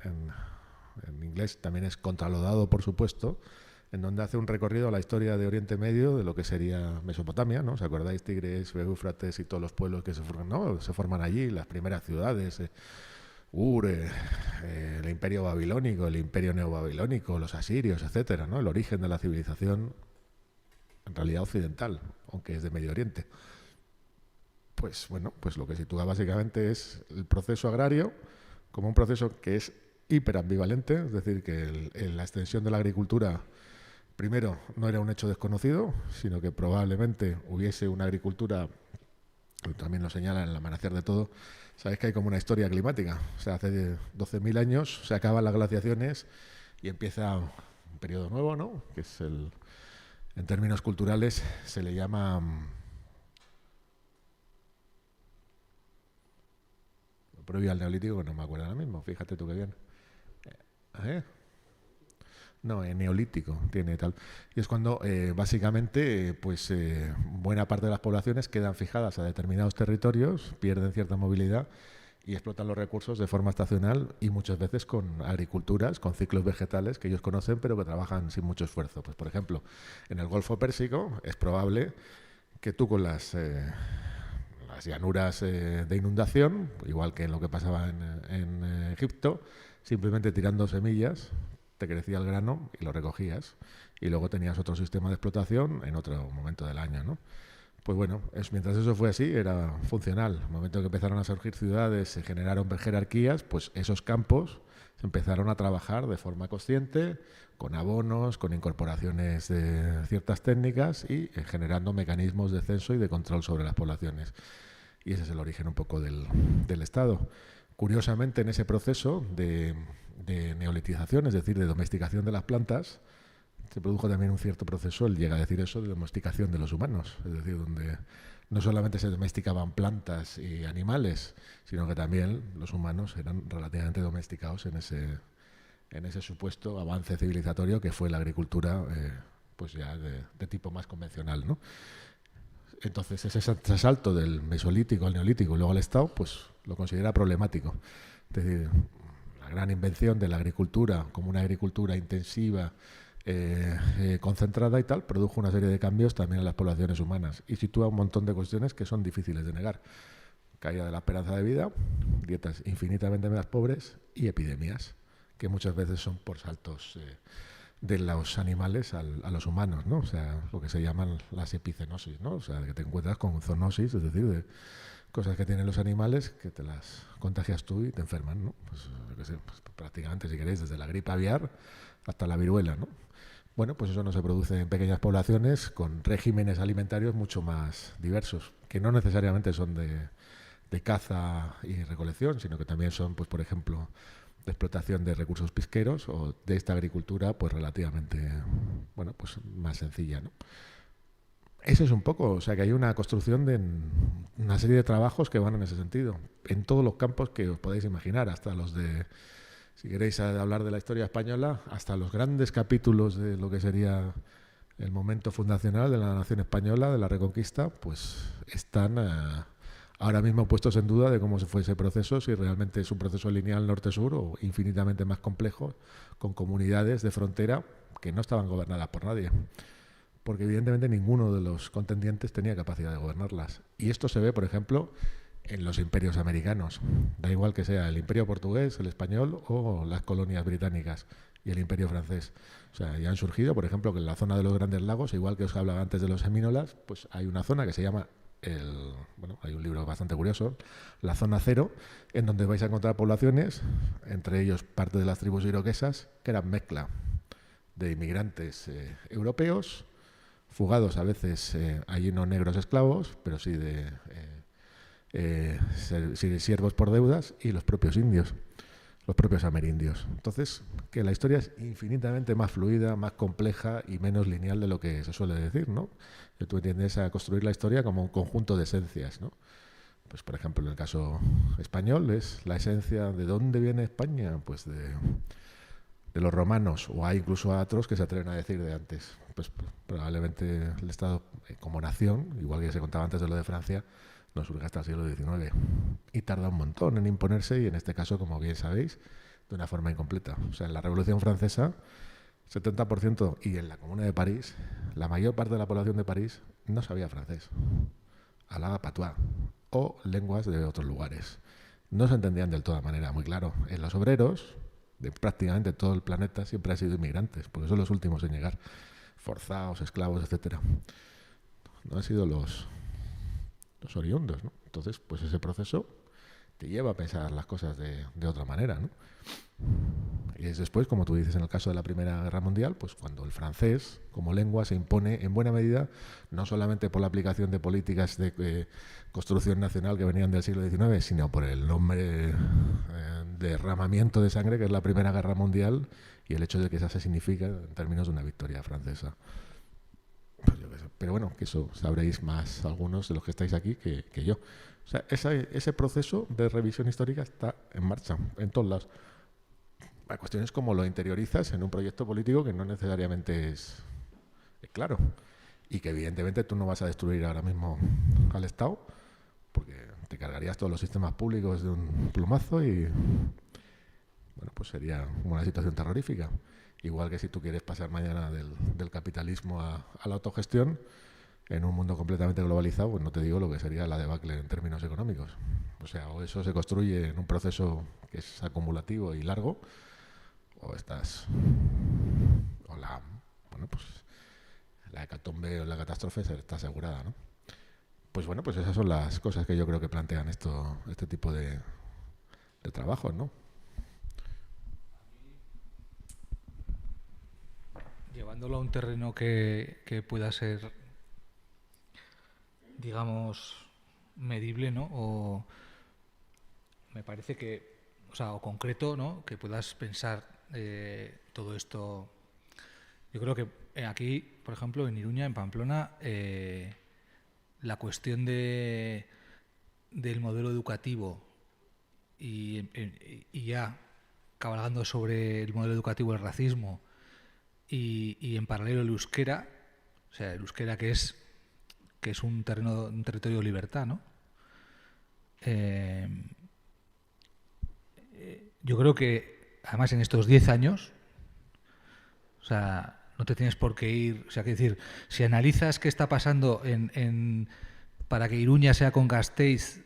en inglés también es Contra lo Dado, por supuesto, en donde hace un recorrido a la historia de Oriente Medio, de lo que sería Mesopotamia, ¿no? ¿Os acordáis? Tigres, Éufrates y todos los pueblos que se forman allí, las primeras ciudades, Ur, el Imperio Babilónico, el Imperio Neobabilónico, los asirios, etcétera, ¿no? El origen de la civilización, en realidad occidental, aunque es de Medio Oriente. Pues bueno, pues lo que sitúa básicamente es el proceso agrario como un proceso que es hiperambivalente, es decir, que la extensión de la agricultura, primero, no era un hecho desconocido, sino que probablemente hubiese una agricultura, también lo señala en el Amanecer de Todo. Sabéis que hay como una historia climática. O sea, hace 12.000 años se acaban las glaciaciones y empieza un periodo nuevo, ¿no? Que es en términos culturales se le llama... previo al Neolítico, que no me acuerdo ahora mismo. Fíjate tú qué bien. No, neolítico tiene tal. Y es cuando básicamente pues buena parte de las poblaciones quedan fijadas a determinados territorios, pierden cierta movilidad y explotan los recursos de forma estacional y muchas veces con agriculturas, con ciclos vegetales que ellos conocen pero que trabajan sin mucho esfuerzo. Pues por ejemplo, en el Golfo Pérsico es probable que tú con las llanuras de inundación, igual que en lo que pasaba en Egipto, simplemente tirando semillas te crecía el grano y lo recogías y luego tenías otro sistema de explotación en otro momento del año, ¿no? Pues bueno, mientras eso fue así, era funcional. En el momento que empezaron a surgir ciudades, se generaron jerarquías, pues esos campos se empezaron a trabajar de forma consciente, con abonos, con incorporaciones de ciertas técnicas y generando mecanismos de censo y de control sobre las poblaciones. Y ese es el origen un poco del Estado. curiosamente, en ese proceso de neolitización, es decir, de domesticación de las plantas, se produjo también un cierto proceso, él llega a decir eso, de domesticación de los humanos, es decir, donde no solamente se domesticaban plantas y animales, sino que también los humanos eran relativamente domesticados en ese supuesto avance civilizatorio que fue la agricultura, pues ya de tipo más convencional, ¿no? Entonces ese salto del mesolítico al neolítico y luego al Estado, pues lo considera problemático. Es decir, la gran invención de la agricultura como una agricultura intensiva, concentrada y tal, produjo una serie de cambios también en las poblaciones humanas y sitúa un montón de cuestiones que son difíciles de negar. Caída de la esperanza de vida, dietas infinitamente más pobres y epidemias, que muchas veces son por saltos de los animales a los humanos, ¿no? O sea, lo que se llaman las epicenosis, ¿no? O sea, que te encuentras con zoonosis, es decir, de cosas que tienen los animales que te las contagias tú y te enferman, ¿no? Pues, yo qué sé, pues, prácticamente, si queréis, desde la gripe aviar hasta la viruela, ¿no? Bueno, pues eso no se produce en pequeñas poblaciones con regímenes alimentarios mucho más diversos, que no necesariamente son de caza y recolección, sino que también son, pues por ejemplo, de explotación de recursos pesqueros o de esta agricultura, pues relativamente, bueno, pues más sencilla, ¿no? Eso es un poco, o sea, que hay una construcción de una serie de trabajos que van en ese sentido, en todos los campos que os podáis imaginar, hasta los de, si queréis hablar de la historia española, hasta los grandes capítulos de lo que sería el momento fundacional de la nación española, de la Reconquista, pues están ahora mismo puestos en duda de cómo se fue ese proceso, si realmente es un proceso lineal norte-sur o infinitamente más complejo, con comunidades de frontera que no estaban gobernadas por nadie, porque evidentemente ninguno de los contendientes tenía capacidad de gobernarlas. Y esto se ve, por ejemplo, en los imperios americanos. Da igual que sea el imperio portugués, el español o las colonias británicas y el imperio francés. O sea, ya han surgido, por ejemplo, que en la zona de los Grandes Lagos, igual que os hablaba antes de los semínolas, pues hay una zona que se llama hay un libro bastante curioso, la zona cero, en donde vais a encontrar poblaciones, entre ellos parte de las tribus iroquesas, que eran mezcla de inmigrantes europeos, fugados a veces, allí no negros esclavos, pero sí de siervos por deudas, y los propios indios, los propios amerindios. Entonces, que la historia es infinitamente más fluida, más compleja y menos lineal de lo que se suele decir, ¿no? Que tú entiendes a construir la historia como un conjunto de esencias, ¿no? Pues, por ejemplo, en el caso español es la esencia de dónde viene España, pues de los romanos, o hay incluso otros que se atreven a decir de antes. Pues probablemente el Estado como nación, igual que se contaba antes de lo de Francia, no surge hasta el siglo XIX y tarda un montón en imponerse, y en este caso, como bien sabéis, de una forma incompleta. O sea, en la Revolución Francesa, 70%, y en la Comuna de París, la mayor parte de la población de París no sabía francés, hablaba patuá o lenguas de otros lugares. No se entendían del todo de manera muy claro. En los obreros de prácticamente todo el planeta siempre han sido inmigrantes, porque son los últimos en llegar, forzados, esclavos, etcétera. No han sido los oriundos, ¿no? Entonces, pues ese proceso te lleva a pensar las cosas de otra manera, ¿no? Y es después, como tú dices, en el caso de la Primera Guerra Mundial, pues cuando el francés como lengua se impone en buena medida, no solamente por la aplicación de políticas de construcción nacional que venían del siglo XIX, sino por el nombre derramamiento de sangre que es la Primera Guerra Mundial, y el hecho de que esa se significa en términos de una victoria francesa. Pues yo qué sé. Pero bueno, que eso sabréis más algunos de los que estáis aquí que yo. O sea, ese proceso de revisión histórica está en marcha en todos lados. La cuestión es cómo lo interiorizas en un proyecto político que no necesariamente es claro, y que evidentemente tú no vas a destruir ahora mismo al Estado, porque te cargarías todos los sistemas públicos de un plumazo y bueno, pues sería una situación terrorífica. Igual que si tú quieres pasar mañana del capitalismo a la autogestión en un mundo completamente globalizado, pues no te digo lo que sería la debacle en términos económicos. O sea, o eso se construye en un proceso que es acumulativo y largo, o la hecatombe o la catástrofe está asegurada, ¿no? Pues bueno, pues esas son las cosas que yo creo que plantean este tipo de trabajos, ¿no? Llevándolo a un terreno que pueda ser, digamos, medible, ¿no? O me parece que, o sea, o concreto, ¿no? Que puedas pensar todo esto. Yo creo que aquí, por ejemplo, en Iruña, en Pamplona, la cuestión del modelo educativo y ya cabalgando sobre el modelo educativo del racismo y en paralelo el euskera, o sea, el euskera que es un territorio de libertad, ¿no? Yo creo que, además, en estos 10 años, o sea, no te tienes por qué ir... O sea, que decir, si analizas qué está pasando para que Iruña sea con Gasteiz,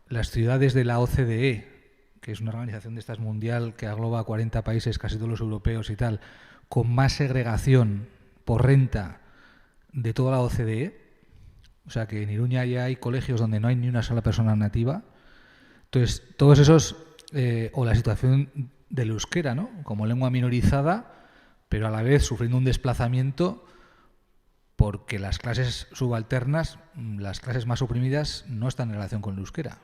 las ciudades de la OCDE, que es una organización de estas mundial que agloba 40 países, casi todos los europeos y tal, con más segregación por renta de toda la OCDE, o sea que en Iruña ya hay colegios donde no hay ni una sola persona nativa. Entonces, todos esos, o la situación del euskera, ¿no? Como lengua minorizada, pero a la vez sufriendo un desplazamiento porque las clases subalternas, las clases más oprimidas, no están en relación con el euskera.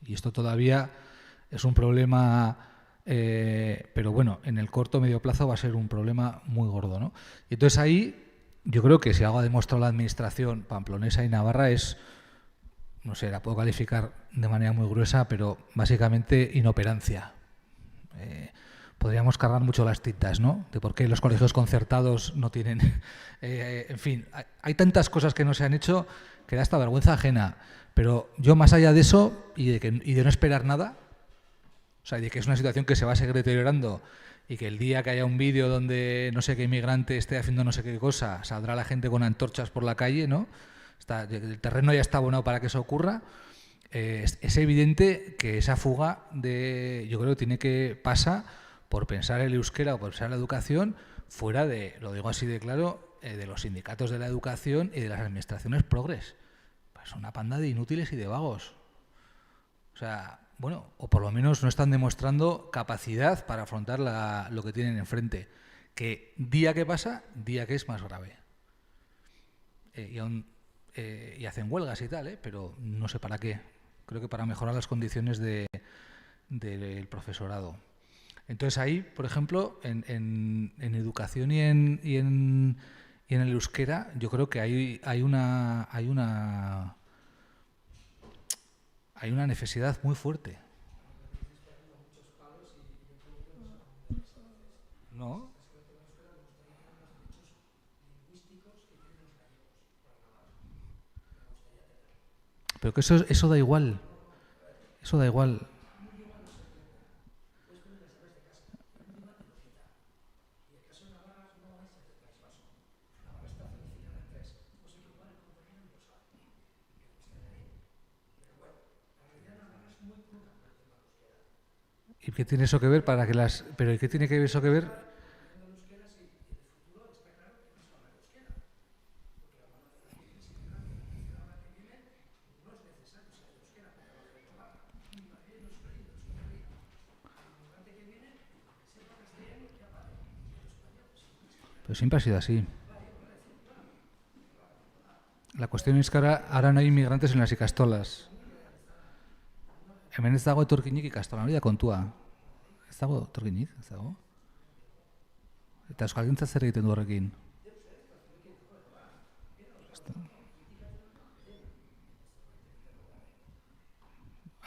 Y esto todavía es un problema, pero bueno, en el corto o medio plazo va a ser un problema muy gordo, ¿no? Y entonces ahí, yo creo que si algo ha demostrado la administración pamplonesa y navarra es, no sé, la puedo calificar de manera muy gruesa, pero básicamente inoperancia. Podríamos cargar mucho las tintas, ¿no? De por qué los colegios concertados no tienen... en fin, hay tantas cosas que no se han hecho que da hasta vergüenza ajena. Pero yo, más allá de eso y de no esperar nada, o sea, de que es una situación que se va a seguir deteriorando y que el día que haya un vídeo donde no sé qué inmigrante esté haciendo no sé qué cosa, saldrá la gente con antorchas por la calle, ¿no? El terreno ya está abonado para que eso ocurra. Es evidente que esa fuga yo creo que tiene que pasar por pensar el euskera o por pensar la educación fuera de, lo digo así de claro, de los sindicatos de la educación y de las administraciones progres. Pues son una panda de inútiles y de vagos. O sea, bueno, o por lo menos no están demostrando capacidad para afrontar lo que tienen enfrente. Que día que pasa, día que es más grave. Y hacen huelgas y tal, pero no sé para qué. Creo que para mejorar las condiciones del profesorado. Entonces ahí, por ejemplo, en educación y en el euskera, yo creo que hay una necesidad muy fuerte. ¿No? Pero que eso da igual. Eso da igual. ¿Y qué tiene eso que ver para que las... Pero ¿y qué tiene que eso que ver? Pero siempre ha sido así. La cuestión es que ahora no hay inmigrantes en las ikastolas. Hemen ez dago etorkinik ikastolan, hori da kontua. Ez dago etorkinik, ez dago. Eta euskalgintza zer egiten du horrekin?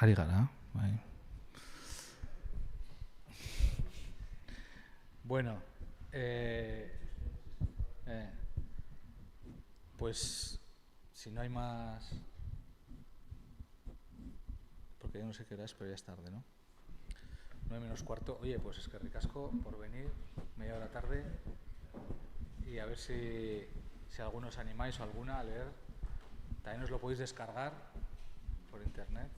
Ari gara, bai. Bueno, pues si no hay más... Porque yo no sé qué hora es, pero ya es tarde, ¿no? 9:45. Oye, pues es que ricasco por venir, media hora tarde, y a ver si algunos animáis o alguna a leer. También os lo podéis descargar por internet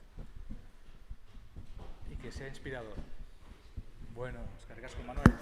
y que sea inspirador. Bueno, es que ricasco, Manuel.